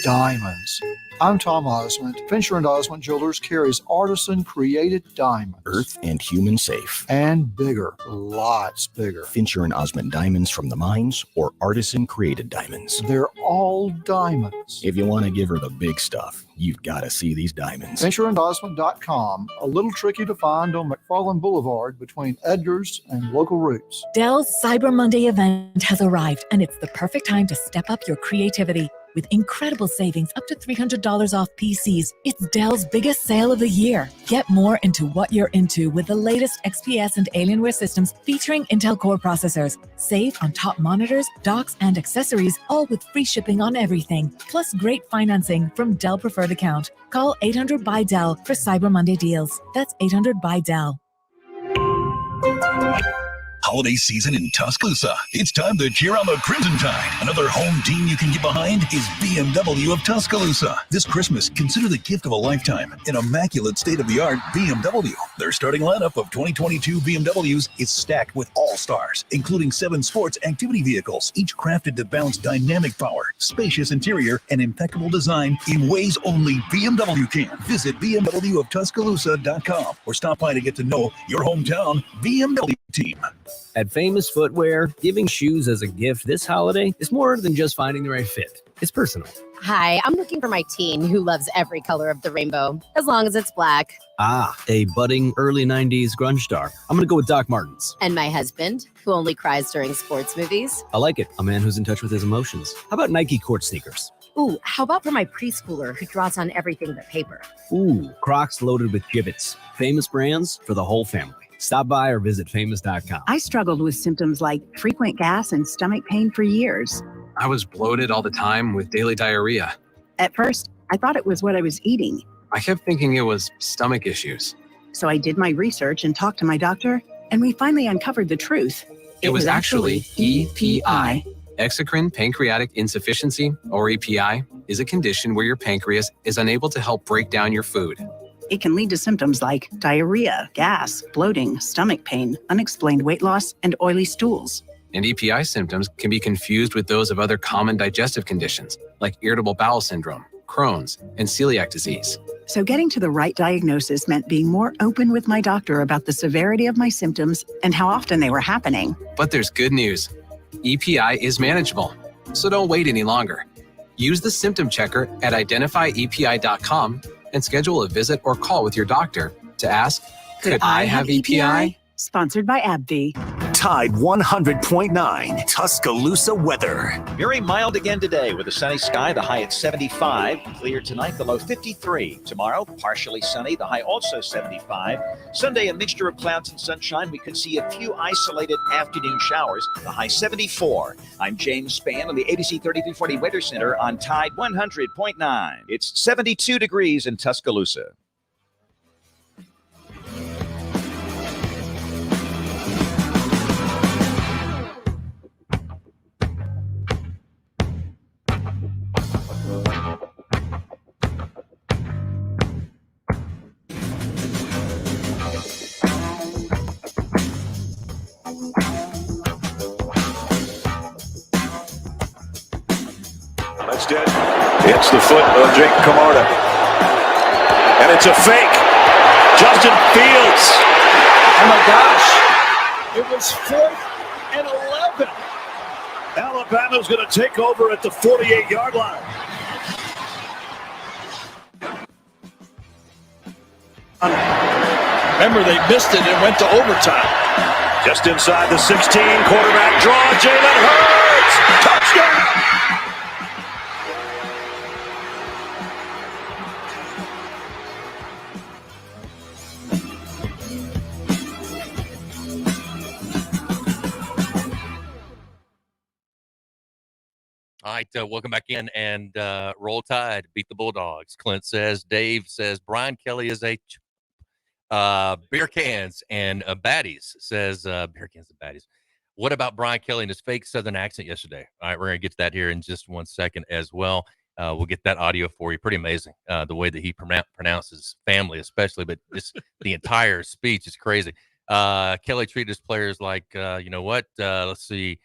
Diamonds. I'm Tom Osmond. Fincher and Osmond Jewelers carries artisan-created diamonds. Earth and human safe. And bigger, lots bigger. Fincher and Osmond diamonds from the mines or artisan-created diamonds. They're all diamonds. If you want to give her the big stuff, you've got to see these diamonds. FincherandOsmond.com, a little tricky to find on McFarland Boulevard between Edgar's and Local Roots. Dell's Cyber Monday event has arrived, and it's the perfect time to step up your creativity. With incredible savings up to $300 off PCs, it's Dell's biggest sale of the year. Get more into what you're into with the latest XPS and Alienware systems featuring Intel Core processors. Save on top monitors, docks, and accessories, all with free shipping on everything. Plus great financing from Dell Preferred Account. Call 800-BY-DELL for Cyber Monday deals. That's 800-BY-DELL. Holiday season in Tuscaloosa. It's time to cheer on the Crimson Tide. Another home team you can get behind is BMW of Tuscaloosa. This Christmas, consider the gift of a lifetime. An immaculate state-of-the-art BMW. Their starting lineup of 2022 BMWs is stacked with all-stars, including 7 sports activity vehicles, each crafted to balance dynamic power, spacious interior, and impeccable design in ways only BMW can. Visit BMWofTuscaloosa.com or stop by to get to know your hometown BMW team. At Famous Footwear, giving shoes as a gift this holiday is more than just finding the right fit. It's personal. Hi, I'm looking for my teen who loves every color of the rainbow, as long as it's black. Ah, a budding early 90s grunge star. I'm going to go with Doc Martens. And my husband, who only cries during sports movies. I like it. A man who's in touch with his emotions. How about Nike court sneakers? Ooh, how about for my preschooler who draws on everything but paper? Ooh, Crocs loaded with gibbets. Famous brands for the whole family. Stop by or visit famous.com. I struggled with symptoms like frequent gas and stomach pain for years. I was bloated all the time with daily diarrhea. At first, I thought it was what I was eating. I kept thinking it was stomach issues. So I did my research and talked to my doctor, and we finally uncovered the truth. It was actually EPI. Exocrine pancreatic insufficiency, or EPI, is a condition where your pancreas is unable to help break down your food. It can lead to symptoms like diarrhea, gas, bloating, stomach pain, unexplained weight loss, and oily stools. And EPI symptoms can be confused with those of other common digestive conditions, like irritable bowel syndrome, Crohn's, and celiac disease. So getting to the right diagnosis meant being more open with my doctor about the severity of my symptoms and how often they were happening. But there's good news. EPI is manageable, so don't wait any longer. Use the symptom checker at identifyepi.com and schedule a visit or call with your doctor to ask, could I have EPI? Sponsored by AbbVie. Tide 100.9 Tuscaloosa weather. Very mild again today with a sunny sky, the high at 75. Clear tonight, the low 53. Tomorrow, partially sunny, the high also 75. Sunday, a mixture of clouds and sunshine. We could see a few isolated afternoon showers, the high 74. I'm James Spann on the ABC 3340 Weather Center on Tide 100.9. It's 72 degrees in Tuscaloosa. That's dead. Hits the foot of Jake Camarda. And it's a fake. Justin Fields. Oh my gosh. It was 4th and 11. Alabama's going to take over at the 48-yard line. Remember, they missed it and went to overtime. Just inside the 16, quarterback draw, Jalen Hurts. Touchdown. All right, welcome back in and roll tide, beat the Bulldogs. Clint says, Dave says, Brian Kelly is a beer cans and baddies, says beer cans and baddies. What about Brian Kelly and his fake Southern accent yesterday? All right, we're going to get to that here in just 1 second as well. We'll get that audio for you. Pretty amazing, the way that he pronounces family especially, but just the entire speech is crazy. Kelly treated his players like, you know what, let's see.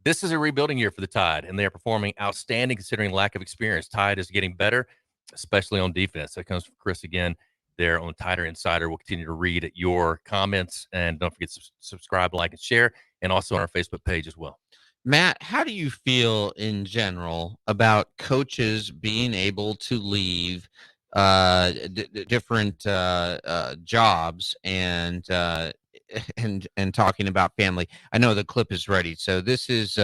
This is a rebuilding year for the Tide, and they are performing outstanding considering lack of experience. Tide is getting better. especially on defense. That comes from Chris again there on the Tighter Insider. We'll continue to read your comments, and don't forget to subscribe, like, and share, and also on our Facebook page as well. Matt, how do you feel in general about coaches being able to leave different jobs and talking about family? I know the clip is ready. So this is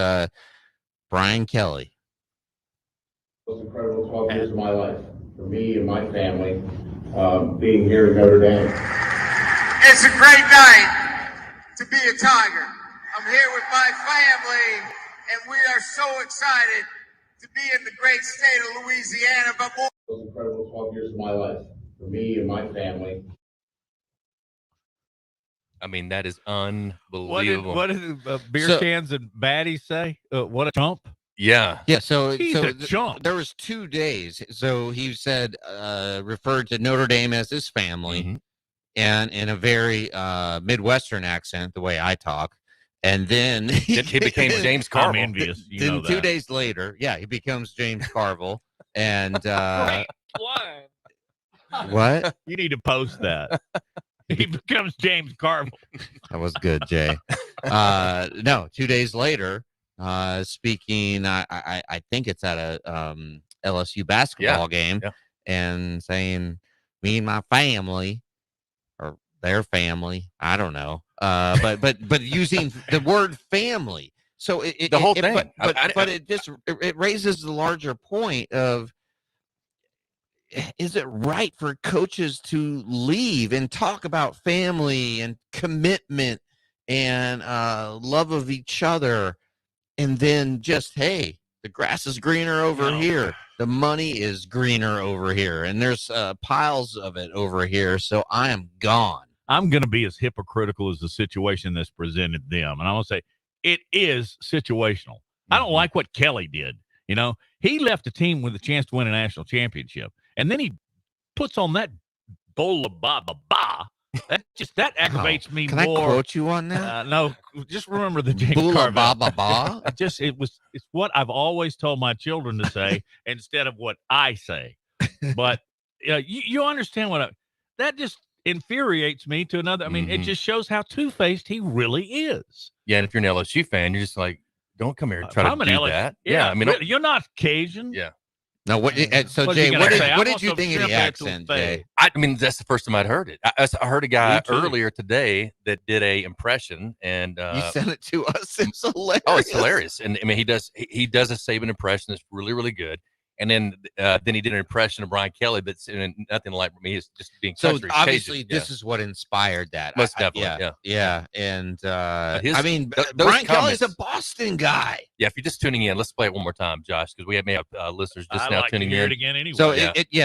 Brian Kelly. Most incredible 12 years of my life for me and my family, being here at Notre Dame. It's a great night to be a Tiger. I'm here with my family, and we are so excited to be in the great state of Louisiana. But more. Most incredible 12 years of my life for me and my family. I mean, that is unbelievable. What did beer cans and baddies say? What a chump. Yeah. So chump. There was 2 days. So he said, referred to Notre Dame as his family, and in a very Midwestern accent, the way I talk. And then he became James Carville. I'm envious. Then 2 days later, he becomes James Carville. And what? You need to post that. He becomes James Carville. That was good, Jay. No, 2 days later, speaking, I think it's at a LSU basketball game, and saying, me and my family, or their family, I don't know, but using the word family. So the whole thing. But it raises the larger point of, is it right for coaches to leave and talk about family and commitment and love of each other, and then just, hey, the grass is greener over here, the money is greener over here, and there's piles of it over here, so I am gone. I'm going to be as hypocritical as the situation that's presented them, and I'm going to say it is situational. I don't like what Kelly did. He left a team with a chance to win a national championship, and then he puts on that bowl of ba-ba-ba. That aggravates me Can more. I quote you on that? No, just remember the James Bula Carville. ba ba ba. It's what I've always told my children to say instead of what I say. But you understand that just infuriates me to another. I mean, it just shows how two-faced he really is. Yeah, and if you're an LSU fan, you're just like, don't come here and try to do that. Yeah, I mean, you're not Cajun. Yeah. No, so Jay, what did you think of the accent, Jay? I mean, that's the first time I'd heard it. I heard a guy earlier today that did a impression, and you sent it to us. It's hilarious. Oh, it's hilarious. And I mean, he does a Saban impression that's really, really good. And then he did an impression of Brian Kelly, but nothing like me. He's just being country. So obviously, this is what inspired that. Most definitely, yeah. And I mean, Brian Kelly's a Boston guy. Yeah, if you're just tuning in, let's play it one more time, Josh, because we may have listeners just now tuning to hear in. It again anyway. So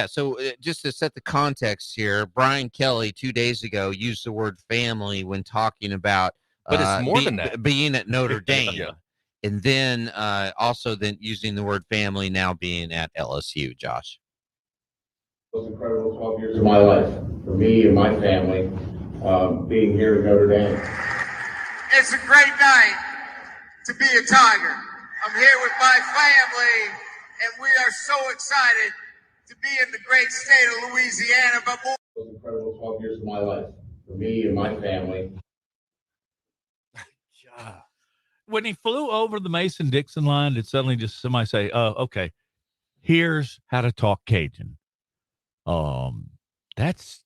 So just to set the context here, Brian Kelly 2 days ago used the word family when talking about, but it's more than that, being at Notre Dame. And then also using the word family now being at LSU, Josh. Most incredible 12 years of my life for me and my family, being here at Notre Dame. It's a great night to be a Tiger. I'm here with my family, and we are so excited to be in the great state of Louisiana. But more. Most incredible 12 years of my life for me and my family. When he flew over the Mason-Dixon line, did suddenly just somebody say, "Oh, okay, here's how to talk Cajun"? That's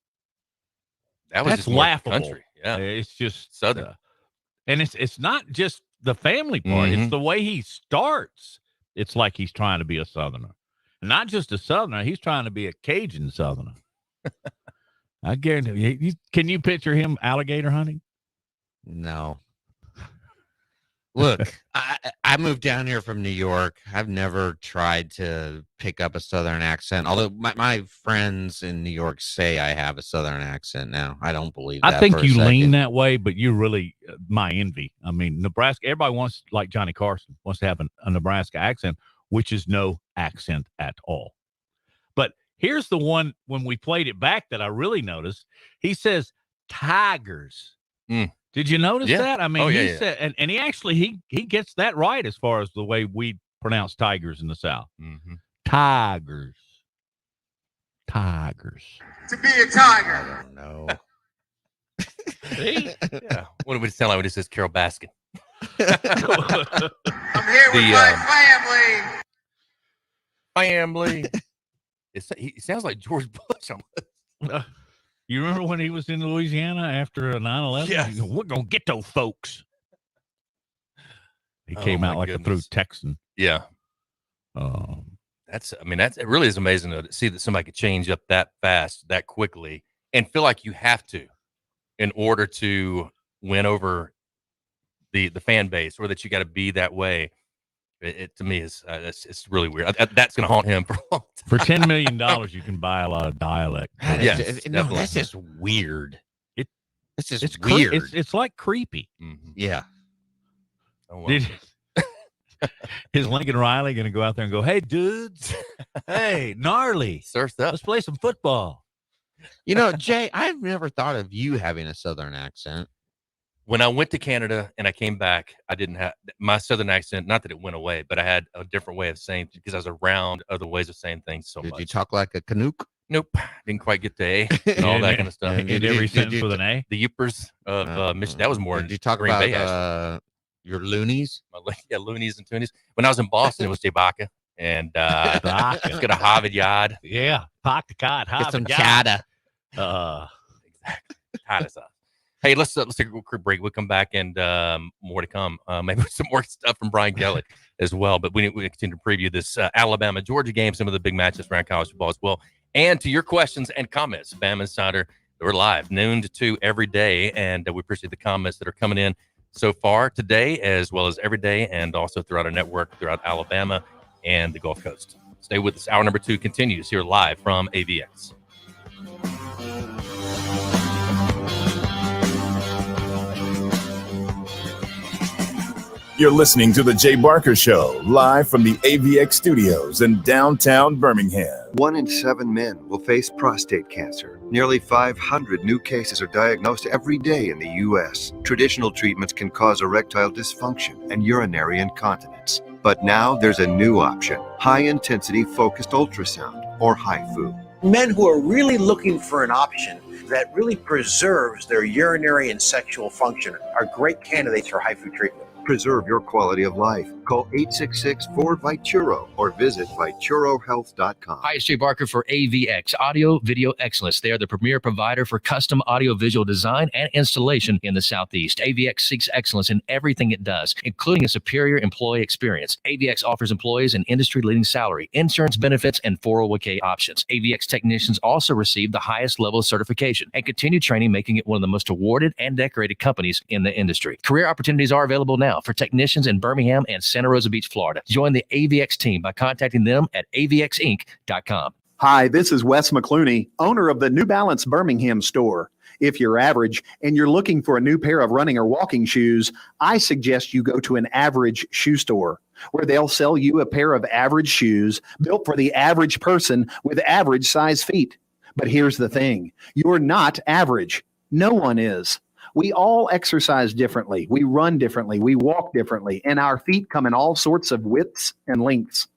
just laughable. Country. Yeah, it's just Southern, and it's not just the family part; it's the way he starts. It's like he's trying to be a Southerner, not just a Southerner. He's trying to be a Cajun Southerner. I guarantee you. Can you picture him alligator hunting? No. Look, I moved down here from New York. I've never tried to pick up a Southern accent, although my friends in New York say I have a Southern accent now. I don't believe that. I think you lean that way, but you're really my envy. I mean, Nebraska, everybody wants, like Johnny Carson, wants to have a Nebraska accent, which is no accent at all. But here's the one when we played it back that I really noticed. He says, Tigers. Did you notice that? I mean, he said, and he actually he gets that right as far as the way we pronounce tigers in the South. Tigers. Tigers. to be a Tiger. I don't know. Yeah. What do we sound like when it says Carol Baskin? I'm here with my family. He sounds like George Bush. You remember when he was in Louisiana after 9/11? Yes. We're going to get those folks. He came out like a through Texan. Yeah. It really is amazing to see that somebody could change up that fast, that quickly, and feel like you have to in order to win over the fan base, or that you got to be that way. It to me is it's really weird. That's going to haunt him for a long time. For $10 million, you can buy a lot of dialect. Yes, No, that's just weird. It's just weird. It's like creepy. Mm-hmm. Yeah. Oh, well. Is Lincoln Riley going to go out there and go, "Hey, dudes, hey, gnarly, surfed up. Let's play some football"? You know, Jay, I've never thought of you having a Southern accent. When I went to Canada and I came back, I didn't have my Southern accent. Not that it went away, but I had a different way of saying, because I was around other ways of saying things so much. Did you talk like a Canuck? Nope. Didn't quite get to A and all that kind of stuff. Did every sentence with an A? The Yoopers of Michigan. That was more. Did you talk Green about Bay, actually. Your loonies? Yeah, loonies and toonies. When I was in Boston, it was Jabaka. And let's get a Harvard yard. Yeah. Park the car. Get some chata. Exactly. Chata sauce. Hey, let's take a quick break. We'll come back and more to come. Maybe some more stuff from Brian Kelly as well. But we continue to preview this Alabama-Georgia game, some of the big matches around college football as well. And to your questions and comments, BamaInsider, we're live noon to 2 every day. And we appreciate the comments that are coming in so far today, as well as every day, and also throughout our network, throughout Alabama and the Gulf Coast. Stay with us. Hour number 2 continues here live from AVX. You're listening to The Jay Barker Show, live from the AVX studios in downtown Birmingham. 1 in 7 men will face prostate cancer. Nearly 500 new cases are diagnosed every day in the U.S. Traditional treatments can cause erectile dysfunction and urinary incontinence. But now there's a new option, high-intensity focused ultrasound, or HIFU. Men who are really looking for an option that really preserves their urinary and sexual function are great candidates for HIFU treatment. Preserve your quality of life. Call 866-4-VITURO or visit VituroHealth.com. Hi, it's Jay Barker for AVX, Audio Video Excellence. They are the premier provider for custom audio-visual design and installation in the Southeast. AVX seeks excellence in everything it does, including a superior employee experience. AVX offers employees an industry-leading salary, insurance benefits, and 401k options. AVX technicians also receive the highest level of certification and continue training, making it one of the most awarded and decorated companies in the industry. Career opportunities are available now for technicians in Birmingham and Santa Rosa Beach, Florida. Join the AVX team by contacting them at avxinc.com. Hi, this is Wes McClooney, owner of the New Balance Birmingham store. If you're average and you're looking for a new pair of running or walking shoes, I suggest you go to an average shoe store, where they'll sell you a pair of average shoes built for the average person with average size feet. But here's the thing, you're not average. No one is. We all exercise differently. We run differently. We walk differently. And our feet come in all sorts of widths and lengths.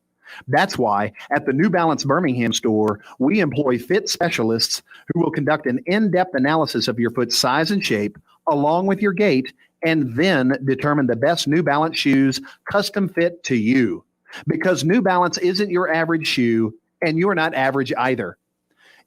That's why at the New Balance Birmingham store, we employ fit specialists who will conduct an in-depth analysis of your foot's size and shape, along with your gait, and then determine the best New Balance shoes custom fit to you. Because New Balance isn't your average shoe, and you're not average either.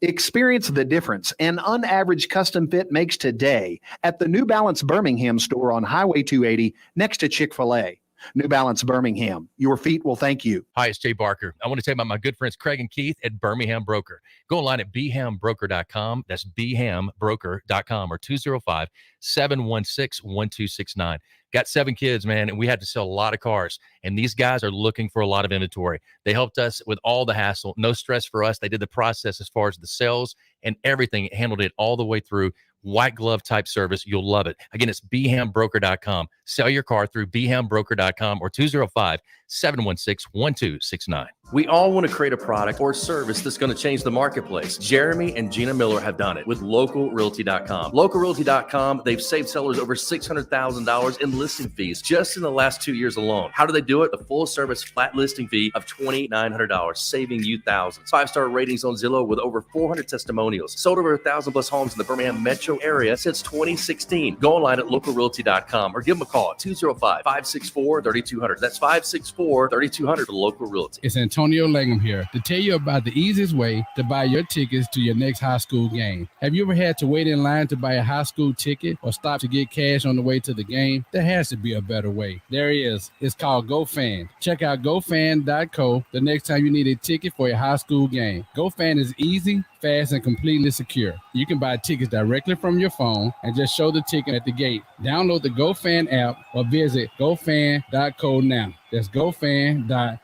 Experience the difference an unaverage custom fit makes today at the New Balance Birmingham store on Highway 280 next to Chick-fil-A. New Balance Birmingham. Your feet will thank you. Hi, it's Jay Barker. I want to tell you about my good friends Craig and Keith at Birmingham Broker. Go online at bhambroker.com. That's bhambroker.com or 205-716-1269. Got 7 kids, man, and we had to sell a lot of cars. And these guys are looking for a lot of inventory. They helped us with all the hassle. No stress for us. They did the process as far as the sales and everything. Handled it all the way through. White glove type service. You'll love it. Again, it's bhambroker.com. Sell your car through bhambroker.com or 205-716-1269. We all want to create a product or service that's going to change the marketplace. Jeremy and Gina Miller have done it with localrealty.com. Localrealty.com, they've saved sellers over $600,000 in listing fees just in the last 2 years alone. How do they do it? A full service flat listing fee of $2,900, saving you thousands. 5-star ratings on Zillow with over 400 testimonials. Sold over 1,000 plus homes in the Birmingham metro area since 2016. Go online at localrealty.com or give them a call at 205-564-3200. That's 564-3200 for Local Realty. It's Antonio Langham here to tell you about the easiest way to buy your tickets to your next high school game. Have you ever had to wait in line to buy a high school ticket or stop to get cash on the way to the game? There has to be a better way. There is. It's called GoFan. Check out GoFan.co the next time you need a ticket for a high school game. GoFan is easy, fast, and completely secure. You can buy tickets directly from your phone and just show the ticket at the gate. Download the GoFan app or visit GoFan.co now. That's GoFan.co.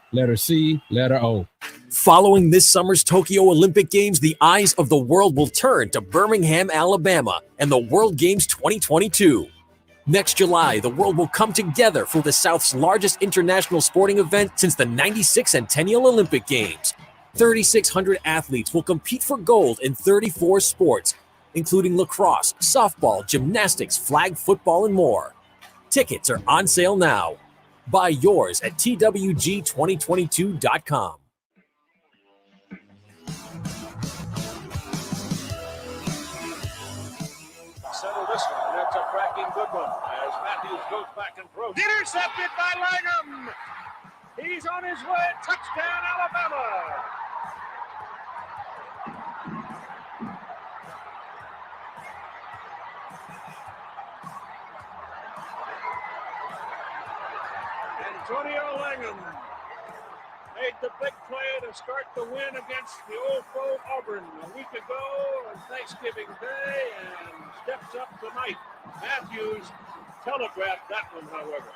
Following this summer's Tokyo Olympic Games, the eyes of the world will turn to Birmingham, Alabama, and the World Games 2022. Next July, the world will come together for the South's largest international sporting event since the 96 Centennial Olympic Games. 3,600 athletes will compete for gold in 34 sports, including lacrosse, softball, gymnastics, flag football, and more. Tickets are on sale now. Buy yours at twg2022.com. Settle this one. That's a cracking good one as Matthews goes back and throws. Intercepted by Langham. He's on his way. Touchdown, Alabama. Antonio Langham made the big play to start the win against the old foe Auburn a week ago on Thanksgiving Day and steps up tonight. Matthews telegraphed that one, however.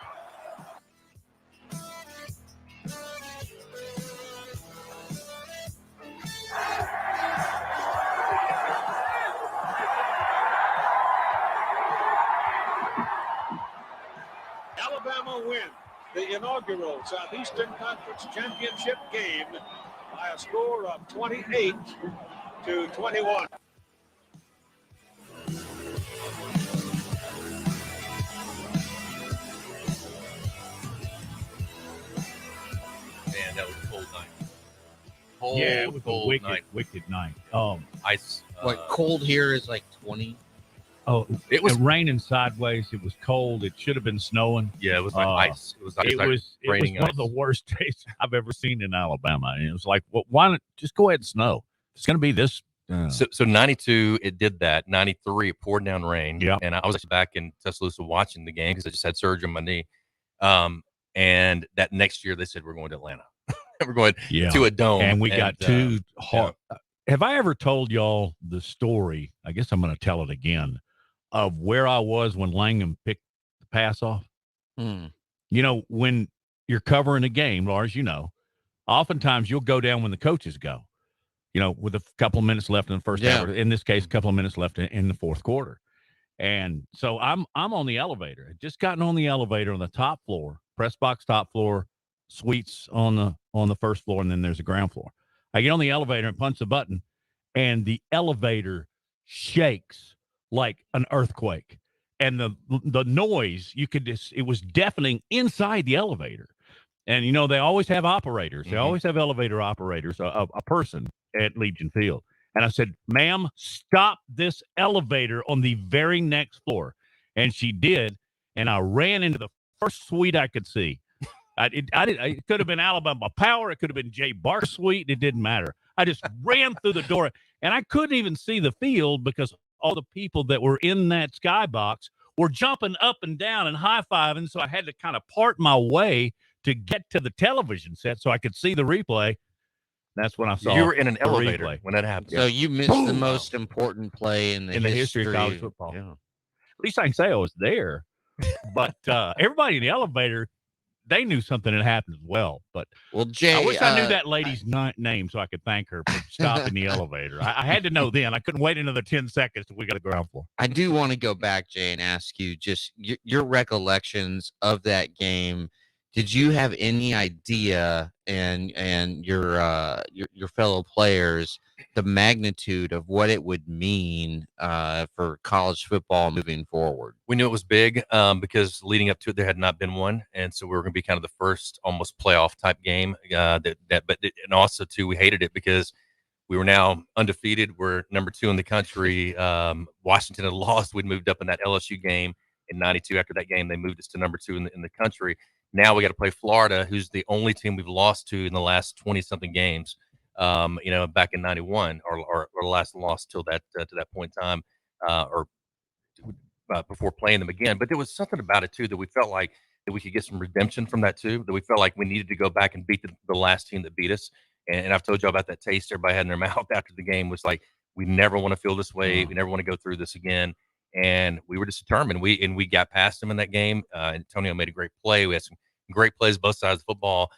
Alabama win the inaugural Southeastern Conference Championship game by a score of 28-21. Man, that was a cold night. Yeah, it was a cold wicked, night. wicked night. Ice. What cold here is like 20. Oh, It was- raining sideways. It was cold. It should have been snowing. Yeah, it was like ice. It was like It was raining one of the worst days I've ever seen in Alabama. And it was like, well, why not just go ahead and snow? It's going to be this. So 92, it did that. 93, it poured down rain. Yeah. And I was actually back in Tuscaloosa watching the game because I just had surgery on my knee. And that next year they said, we're going to Atlanta. We're going to a dome. And we got two hard. Have I ever told y'all the story? I guess I'm going to tell it again of where I was when Langham picked the pass off. You know, when you're covering a game, Lars, you know, oftentimes you'll go down when the coaches go, you know, with a couple of minutes left in the first half. In this case, a couple of minutes left in the fourth quarter. And so I'm on the elevator. I'd just gotten on the elevator on the top floor, press box top floor, suites on the first floor, and then there's a ground floor. I get on the elevator and punch the button, and the elevator shakes like an earthquake. And the noise, you could just, it was deafening inside the elevator. And, you know, they always have operators. They always have elevator operators, a person at Legion Field. And I said, ma'am, stop this elevator on the very next floor. And she did. And I ran into the first suite I could see. It could have been Alabama Power. It could have been Jay Barr suite. It didn't matter. I just ran through the door, and I couldn't even see the field because all the people that were in that skybox were jumping up and down and high-fiving, so I had to kind of part my way to get to the television set so I could see the replay. That's when I saw You were in an the elevator replay. when that happened. So you missed the most important play in the history of college football. Yeah. At least I can say I was there. But everybody in the elevator, they knew something had happened as well. But well, Jay, I wish I knew that lady's name so I could thank her for stopping the elevator. I had to know then. I couldn't wait another 10 seconds till we got to ground floor. I do want to go back, Jay, and ask you just your recollections of that game. Did you have any idea, and your fellow players, the magnitude of what it would mean for college football moving forward? We knew it was big because leading up to it, there had not been one, and so we were going to be kind of the first almost playoff type game. And also too, we hated it because we were now undefeated. We're number 2 in the country. Washington had lost. We'd moved up in that LSU game in '92. After that game, they moved us to number 2 in the country. Now we got to play Florida, who's the only team we've lost to in the last 20-something games. Back in '91, or last loss till that to that point in time, before playing them again. But there was something about it too that we felt like that we could get some redemption from that too. That we felt like we needed to go back and beat the last team that beat us. And I've told you about that taste everybody had in their mouth after the game was like, we never want to feel this way. We never want to go through this again. And we were just determined. We got past them in that game. Antonio made a great play. We had some great plays both sides of the football.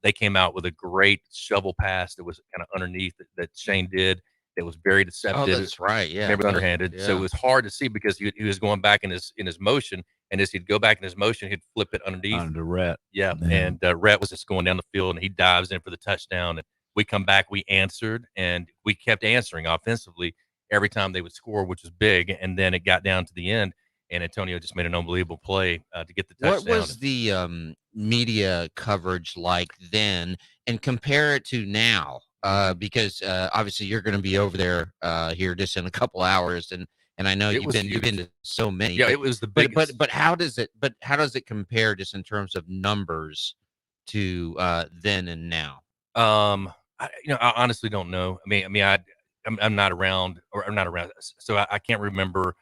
They came out with a great shovel pass that was kind of underneath that Shane did. That was very deceptive. Oh, that's right. Yeah, never underhanded. Yeah. So it was hard to see because he was going back in his motion, and as he'd go back in his motion, he'd flip it underneath. Under Rhett. Yeah, and Rhett was just going down the field, and he dives in for the touchdown. And we come back, we answered, and we kept answering offensively every time they would score, which was big. And then it got down to the end, and Antonio just made an unbelievable play to get the touchdown. What was the media coverage like then, and compare it to now? Because obviously you're going to be over there here just in a couple hours, and I know you've been to so many. Yeah, it was the biggest. But how does it compare just in terms of numbers to then and now? I honestly don't know. I'm not around, so I can't remember.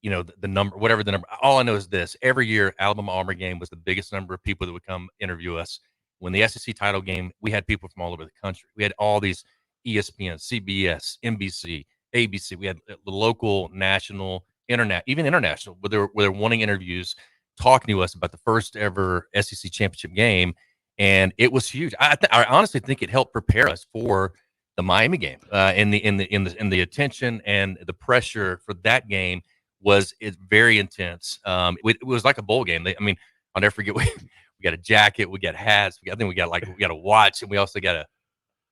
The number, whatever the number. All I know is this: every year, Alabama-Auburn game was the biggest number of people that would come interview us. When the SEC title game, we had people from all over the country. We had all these ESPN, CBS, NBC, ABC. We had the local, national, internet, even international, where they're wanting interviews, talking to us about the first ever SEC championship game, and it was huge. I honestly think it helped prepare us for the Miami game, in the attention and the pressure for that game. It's very intense. It was like a bowl game. I'll never forget. We got a jacket, we got hats. We got a watch, and we also got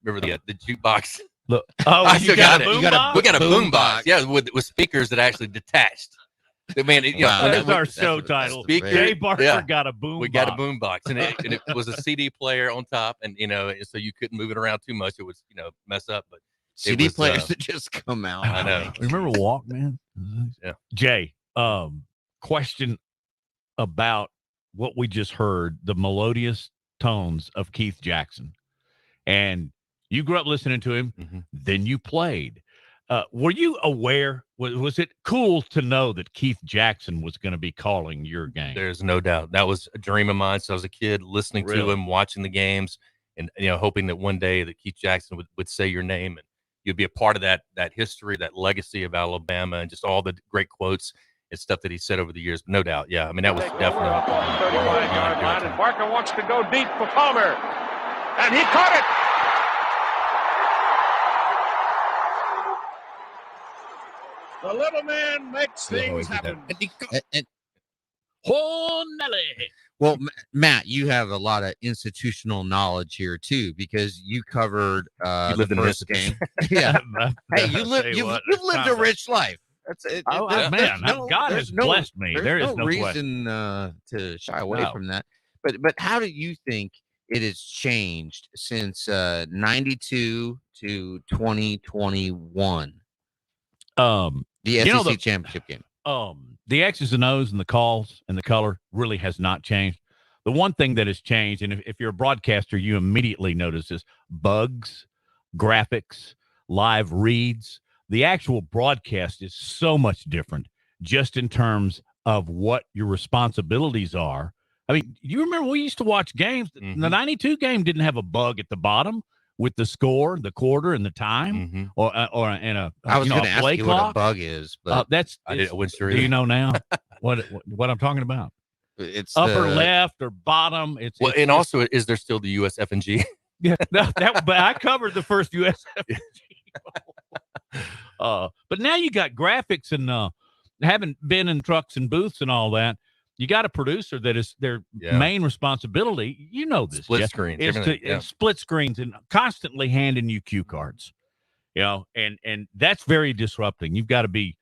remember the jukebox. Look, we got a boom box. Yeah, with speakers that actually detached. That's our show title. Jay Barker got a boom. We got a boom box, and it was a CD player on top, and so you couldn't move it around too much. It was mess up, but. CD players that just come out. I know. Remember Walkman? Yeah. Jay, question about what we just heard, the melodious tones of Keith Jackson. And you grew up listening to him, then you played. Were you aware? Was it cool to know that Keith Jackson was going to be calling your game? There's no doubt. That was a dream of mine. So I was a kid listening to him, watching the games, and hoping that one day that Keith Jackson would say your name and you'd be a part of that history, that legacy of Alabama, and just all the great quotes and stuff that he said over the years. But no doubt, yeah. That was definitely. 35-yard line, and Barker wants to go deep for Palmer, and he caught it. The little man makes things happen. Oh, Nelly. Well, Matt, you have a lot of institutional knowledge here too, because you covered you lived the first game. Yeah. Hey, you've lived a rich life. That's it. God has blessed me. There is no reason to shy away from that. But how do you think it has changed since 92 to 2021? The SEC championship game. The X's and O's and the calls and the color really has not changed. The one thing that has changed, and if you're a broadcaster, you immediately notice this: bugs, graphics, live reads. The actual broadcast is so much different just in terms of what your responsibilities are. You remember we used to watch games. The 92 game didn't have a bug at the bottom with the score, the quarter, and the time, or a I was going to ask you clock. what a bug is, but I wasn't sure. Do you know now what I'm talking about? It's upper left or bottom. Well, and also, is there still the USF&G? Yeah, but I covered the first USF&G. But now you got graphics and having been in trucks and booths and all that, you got a producer that is their main responsibility. You know this, Split Jeff, screens, is everything, to split screens and constantly handing you cue cards. And that's very disrupting. You've got to be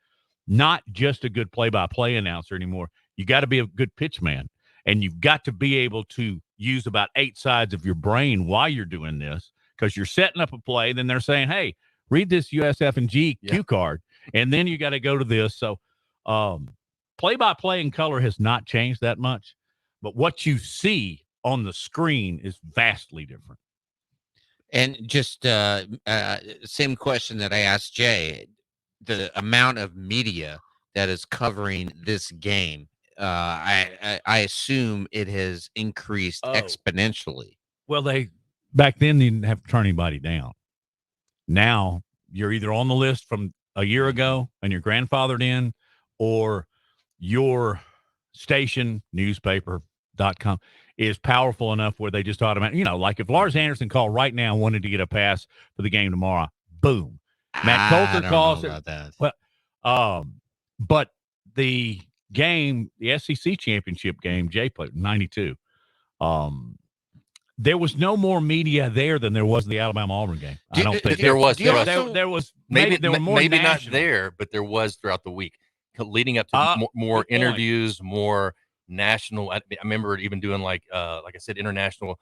not just a good play-by-play announcer anymore. You got to be a good pitch man, and you've got to be able to use about 8 sides of your brain while you're doing this, because you're setting up a play. Then they're saying, "Hey, read this USF&G cue card," and then you got to go to this. So, play-by-play in color has not changed that much, but what you see on the screen is vastly different. And just same question that I asked Jay, the amount of media that is covering this game, I assume it has increased exponentially. Well, back then they didn't have to turn anybody down. Now you're either on the list from a year ago and you're grandfathered in, or your station, newspaper.com, is powerful enough where they just automatically, like if Lars Anderson called right now and wanted to get a pass for the game tomorrow, boom. Matt Coulter calls it. About that. But the game, the SEC championship game, Jay played 92. There was no more media there than there was in the Alabama-Auburn game. I don't think there was. There was maybe there were more maybe national. Not there, but there was throughout the week, leading up to more interviews, more national. I remember even doing like I said, international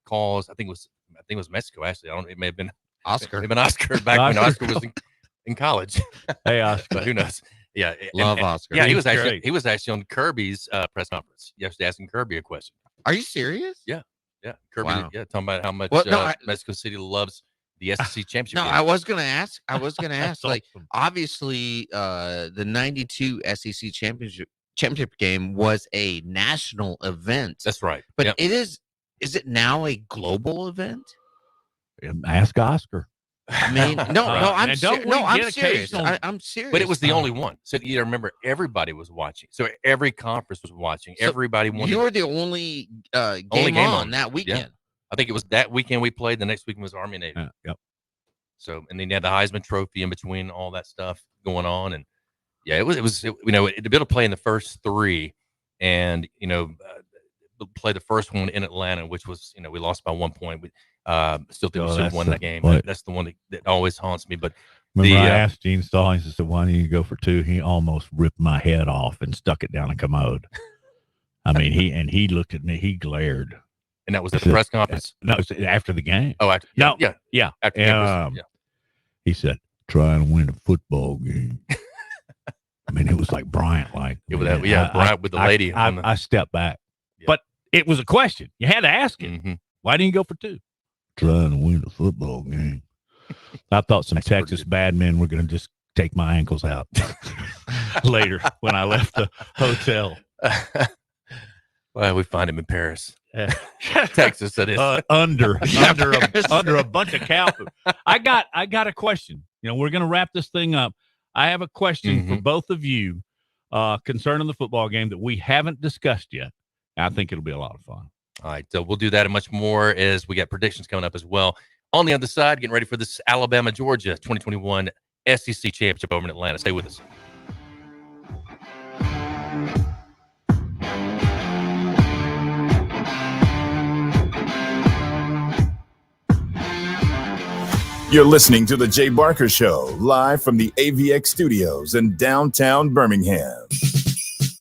calls. I think it was Mexico. Actually, I don't. It may have been Oscar. It may have been Oscar back when Oscar was in college. Hey, Oscar. But who knows? Yeah, love Oscar. Yeah, he was actually on Kirby's press conference yesterday, asking Kirby a question. Are you serious? Yeah. Kirby. Wow. Yeah, talking about how much Mexico City loves the SEC championship. No, game. I was gonna ask. Like, awesome. obviously, the '92 SEC championship game was a national event. That's right. But it is. Is it now a global event? Ask Oscar. I mean, I'm serious. I'm serious. But it was the only one. So you remember, everybody was watching. So every conference was watching. So everybody wanted. You were the only game on that weekend. Yeah. I think it was that weekend we played. The next weekend was Army and Navy. Yep. So, and then you had the Heisman Trophy in between all that stuff going on, and it was to be able to play in the first 3, and play the first one in Atlanta, which was we lost by 1 point. We still think we should have won that game. That's the one that always haunts me. But remember, I asked Gene Stallings, I said, "Why didn't you go for 2?" He almost ripped my head off and stuck it down a commode. I mean, he looked at me, he glared. And that was at the press conference? No, it was after the game. Oh, after, yeah. After campus, He said, "Try and win a football game." I mean, it was like Bryant, Bryant with the lady. I stepped back. Yeah. But it was a question. You had to ask it. Mm-hmm. Why didn't you go for 2? Trying to win a football game. I thought some Texas bad men were going to just take my ankles out later when I left the hotel. Well, we find him in Paris. Texas, that is. Under a bunch of cow food. I got a question. We're going to wrap this thing up. I have a question for both of you concerning the football game that we haven't discussed yet. I think it'll be a lot of fun. All right, so we'll do that and much more as we got predictions coming up as well. On the other side, getting ready for this Alabama-Georgia 2021 SEC Championship over in Atlanta. Stay with us. You're listening to The Jay Barker Show, live from the AVX studios in downtown Birmingham.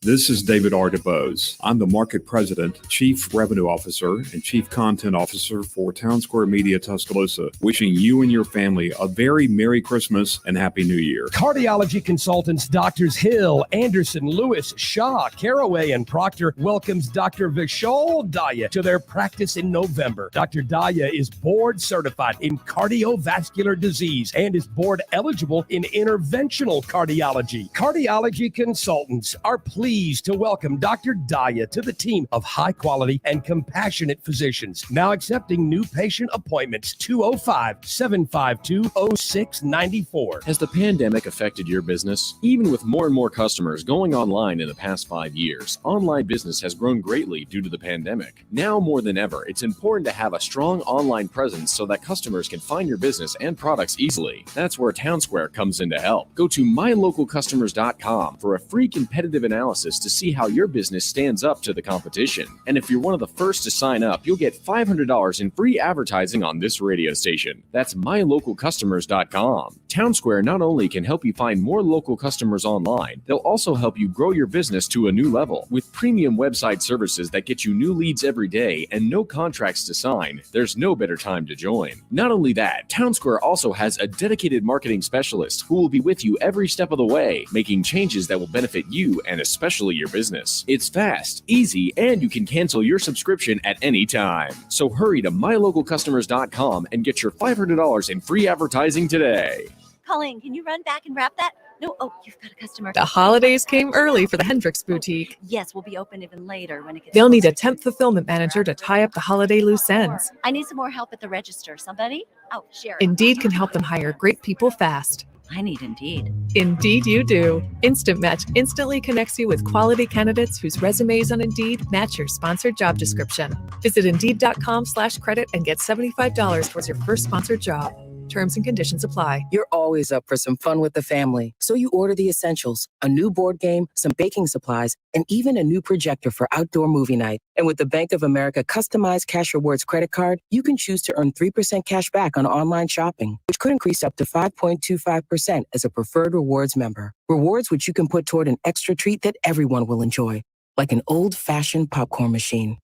This is David R. DeBose. I'm the Market President, Chief Revenue Officer, and Chief Content Officer for Town Square Media Tuscaloosa, wishing you and your family a very Merry Christmas and Happy New Year. Cardiology consultants Drs. Hill, Anderson, Lewis, Shaw, Caraway, and Proctor welcomes Dr. Vishal Daya to their practice in November. Dr. Daya is board certified in cardiovascular disease and is board eligible in interventional cardiology. Cardiology consultants are pleased pleased to welcome Dr. Daya to the team of high-quality and compassionate physicians, now accepting new patient appointments, 205-752-0694. Has the pandemic affected your business? Even with more and more customers going online in the past 5 years, online business has grown greatly due to the pandemic. Now more than ever, it's important to have a strong online presence so that customers can find your business and products easily. That's where TownSquare comes in to help. Go to mylocalcustomers.com for a free competitive analysis to see how your business stands up to the competition. And if you're one of the first to sign up, you'll get $500 in free advertising on this radio station. That's mylocalcustomers.com. TownSquare not only can help you find more local customers online, they'll also help you grow your business to a new level. With premium website services that get you new leads every day and no contracts to sign, there's no better time to join. Not only that, TownSquare also has a dedicated marketing specialist who will be with you every step of the way, making changes that will benefit you and especially your business. It's fast, easy, and you can cancel your subscription at any time. So hurry to mylocalcustomers.com and get your $500 in free advertising today. Colleen, can you run back and wrap that? No, oh, you've got a customer. The holidays came early for the Hendricks Boutique. Yes, we'll be open even later when it gets They'll need a temp fulfillment manager to tie up the holiday loose ends. I need some more help at the register. Somebody? Oh, Sherry. Indeed can help them hire great people fast. I need Indeed. Indeed you do. Instant Match instantly connects you with quality candidates whose resumes on Indeed match your sponsored job description. Visit Indeed.com/credit and get $75 towards your first sponsored job. Terms and conditions apply. You're always up for some fun with the family, so you order the essentials, a new board game, some baking supplies, and even a new projector for outdoor movie night. And with the Bank of America customized Cash Rewards credit card, you can choose to earn 3% cash back on online shopping, which could increase up to 5.25% as a preferred rewards member. Rewards which you can put toward an extra treat that everyone will enjoy, like an old-fashioned popcorn machine.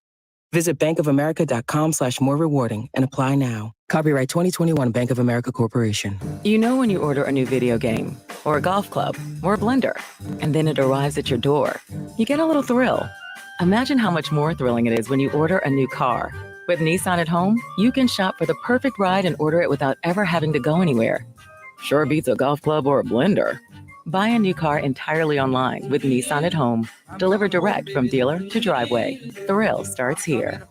Visit bankofamerica.com/more rewarding and apply now. Copyright 2021 Bank of America Corporation. You know when you order a new video game, or a golf club, or a blender, and then it arrives at your door, you get a little thrill. Imagine how much more thrilling it is when you order a new car. With Nissan at Home, you can shop for the perfect ride and order it without ever having to go anywhere. Sure beats a golf club or a blender. Buy a new car entirely online with Nissan at Home. Delivered direct from dealer to driveway. Thrill starts here.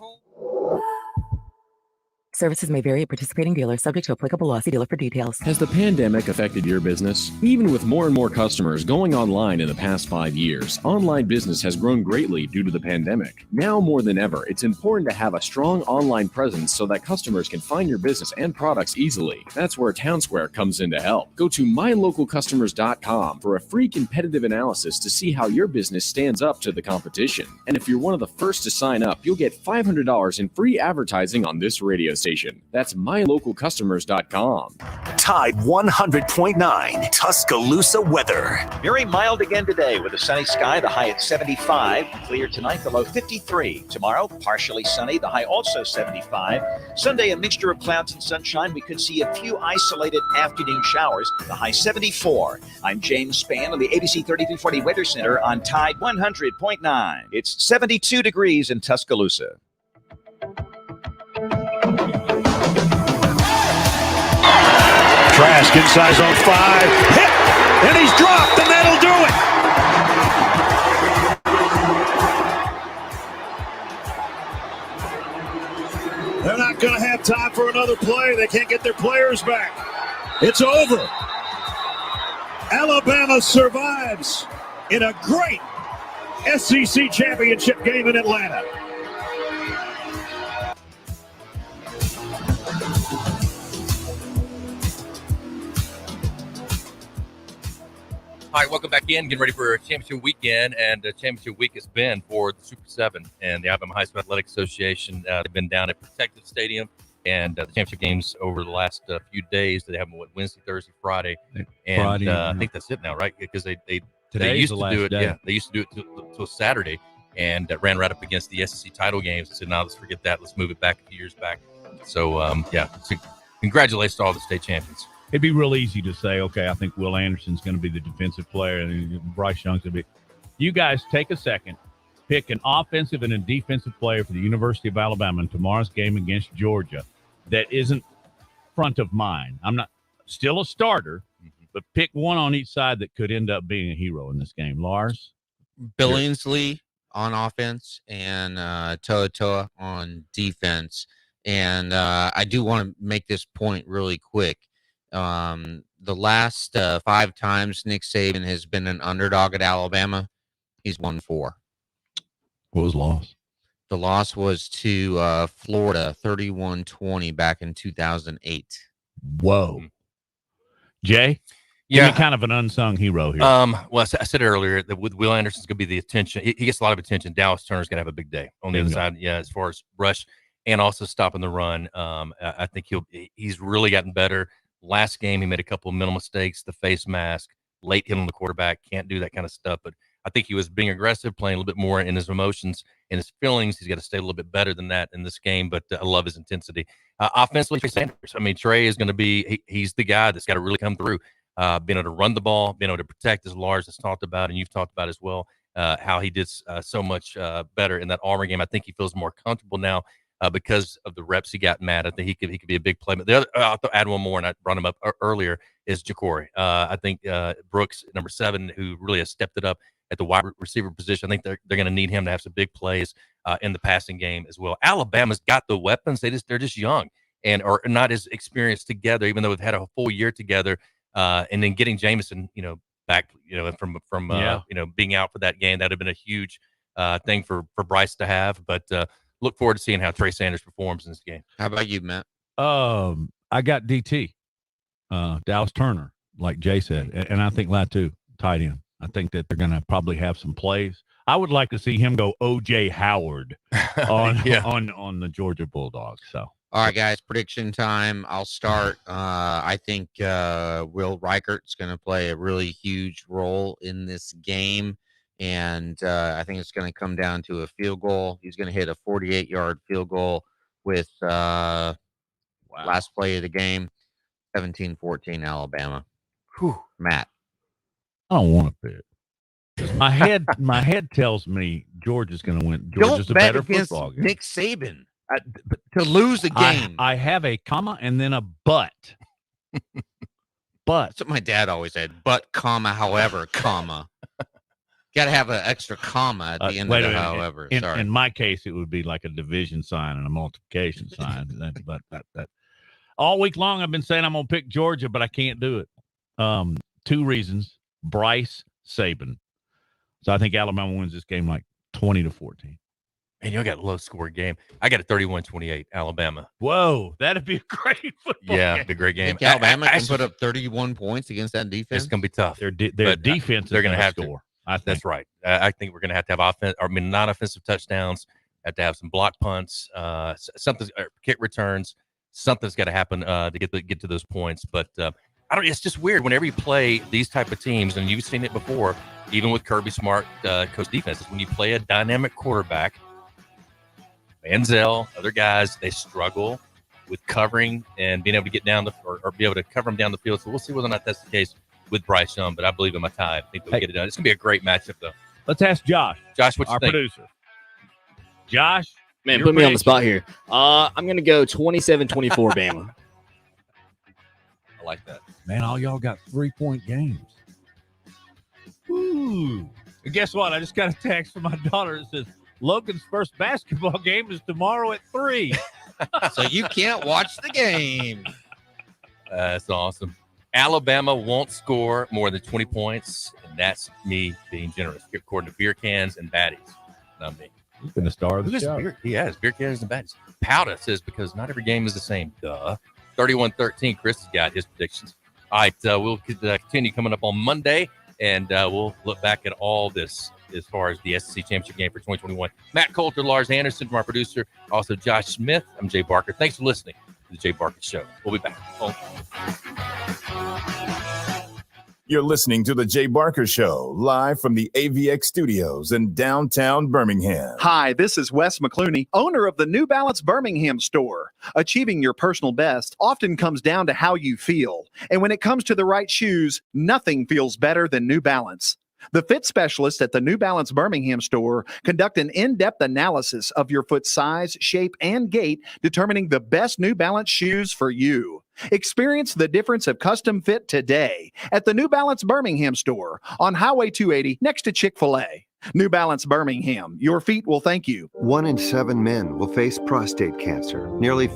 Services may vary at participating dealers, subject to applicable law. See dealer for details. Has the pandemic affected your business? Even with more and more customers going online in the past 5 years, online business has grown greatly due to the pandemic. Now more than ever, it's important to have a strong online presence so that customers can find your business and products easily. That's where TownSquare comes in to help. Go to mylocalcustomers.com for a free competitive analysis to see how your business stands up to the competition. And if you're one of the first to sign up, you'll get $500 in free advertising on this radio station. That's mylocalcustomers.com. Tide 100.9 Tuscaloosa weather. Very mild again today with a sunny sky, the high at 75. Clear tonight, the low 53. Tomorrow, partially sunny, the high also 75. Sunday, a mixture of clouds and sunshine. We could see a few isolated afternoon showers, the high 74. I'm James Spann on the ABC 3340 Weather Center on Tide 100.9. It's 72 degrees in Tuscaloosa. Trask inside zone 5. Hit! And he's dropped, and that'll do it! They're not going to have time for another play. They can't get their players back. It's over. Alabama survives in a great SEC championship game in Atlanta. All right, welcome back in. Getting ready for a championship weekend, and championship week has been for the Super 7 and the Alabama High School Athletic Association. They've been down at Protective Stadium, and the championship games over the last few days. They have them Wednesday, Thursday, Friday, and Friday, I think that's it now, right? Because they Today's used the to last do it. day. Yeah, they used to do it till Saturday, and ran right up against the SEC title games. I said, "No, let's forget that. Let's move it back a few years back." So, so congratulations to all the state champions. It'd be real easy to say, okay, I think Will Anderson's going to be the defensive player and Bryce Young's going to be. You guys take a second, pick an offensive and a defensive player for the University of Alabama in tomorrow's game against Georgia that isn't front of mind. I'm not still a starter, but pick one on each side that could end up being a hero in this game. Lars? Billingsley on offense and Toa on defense. And I do want to make this point really quick. The last 5 times Nick Saban has been an underdog at Alabama, he's won 4. What was loss? The loss was to Florida, 31-20 back in 2008. Whoa. Jay? Give me kind of an unsung hero here. Well, I said earlier that with Will Anderson's going to be the attention. He gets a lot of attention. Dallas Turner's going to have a big day on the other side. Yeah, as far as rush and also stopping the run. I think he's really gotten better. Last game, he made a couple of mental mistakes. The face mask, late hit on the quarterback. Can't do that kind of stuff. But I think he was being aggressive, playing a little bit more in his emotions and his feelings. He's got to stay a little bit better than that in this game. But I love his intensity. Offensively, Trey Sanders. I mean, Trey is going to be he's the guy that's got to really come through. Being able to run the ball, being able to protect, as Lars has talked about, and you've talked about as well, how he did so much better in that Auburn game. I think he feels more comfortable now because of the reps he got. Matt, I think he could be a big player. But the other, I'll add one more, and I brought him up earlier, is Ja'Cory. I think Brooks, number 7, who really has stepped it up at the wide receiver position. I think they're going to need him to have some big plays in the passing game as well. Alabama's got the weapons. They're just young and are not as experienced together, even though they've had a full year together. And then getting Jameson, back, from being out for that game, that would have been a huge thing for Bryce to have. But look forward to seeing how Trey Sanders performs in this game. How about you, Matt? I got DT, Dallas Turner, like Jay said, and I think Latu tight end. I think that they're going to probably have some plays. I would like to see him go O.J. Howard on the Georgia Bulldogs. So. All right, guys, prediction time. I'll start. I think Will Reichert's going to play a really huge role in this game, and I think it's going to come down to a field goal. He's going to hit a 48-yard field goal with last play of the game, 17-14 Alabama. Whew. Matt. I don't want to pick. My head tells me Georgia's going to win. Georgia's a better football game. Nick Saban. To lose a game. I have a comma and then a but. But. That's what my dad always said. But, comma, however, comma. Got to have an extra comma at the end of the however. In my case, it would be like a division sign and a multiplication sign. But all week long, I've been saying I'm going to pick Georgia, but I can't do it. 2 reasons. Bryce, Saban. So I think Alabama wins this game like 20-14. And you got a low-score game. I got a 31-28 Alabama. Whoa, that'd be a great football game. It'd be a great game. Alabama can put up 31 points against that defense. It's going to be tough. Their defense they're going to have score. That's right. I think we're going to have non-offensive touchdowns. Have to have some block punts, something, kick returns. Something's got to happen to get to those points. But it's just weird whenever you play these type of teams, and you've seen it before, even with Kirby Smart coach defenses. When you play a dynamic quarterback, Manziel, other guys, they struggle with covering and being able to get down or be able to cover them down the field. So we'll see whether or not that's the case with Bryce Young, but I believe in my tie. I think they'll get it done. It's going to be a great matchup, though. Let's ask Josh. Josh, what you our think? Producer. Josh, man, put me on the spot here. I'm going to go 27-24 Bama. I like that. Man, all y'all got 3-point games. Ooh. And guess what? I just got a text from my daughter that says, Logan's first basketball game is tomorrow at 3. So you can't watch the game. That's awesome. Alabama won't score more than 20 points, and that's me being generous, according to beer cans and baddies. Not me. He's been a star of the show. He has beer cans and baddies. Powda says because not every game is the same. Duh. 31-13. Chris has got his predictions. All right, we'll continue coming up on Monday, and we'll look back at all this as far as the SEC Championship game for 2021. Matt Coulter, Lars Anderson, from our producer, also Josh Smith. I'm Jay Barker. Thanks for listening to the Jay Barker Show. We'll be back. You're listening to the Jay Barker Show, live from the AVX studios in downtown Birmingham. Hi, this is Wes McClooney, owner of the New Balance Birmingham store. Achieving your personal best often comes down to how you feel. And when it comes to the right shoes, nothing feels better than New Balance. The fit specialists at the New Balance Birmingham store conduct an in-depth analysis of your foot size, shape, and gait, determining the best New Balance shoes for you. Experience the difference of custom fit today at the New Balance Birmingham store on Highway 280 next to Chick-fil-A. New Balance Birmingham. Your feet will thank you. 1 in 7 men will face prostate cancer. Nearly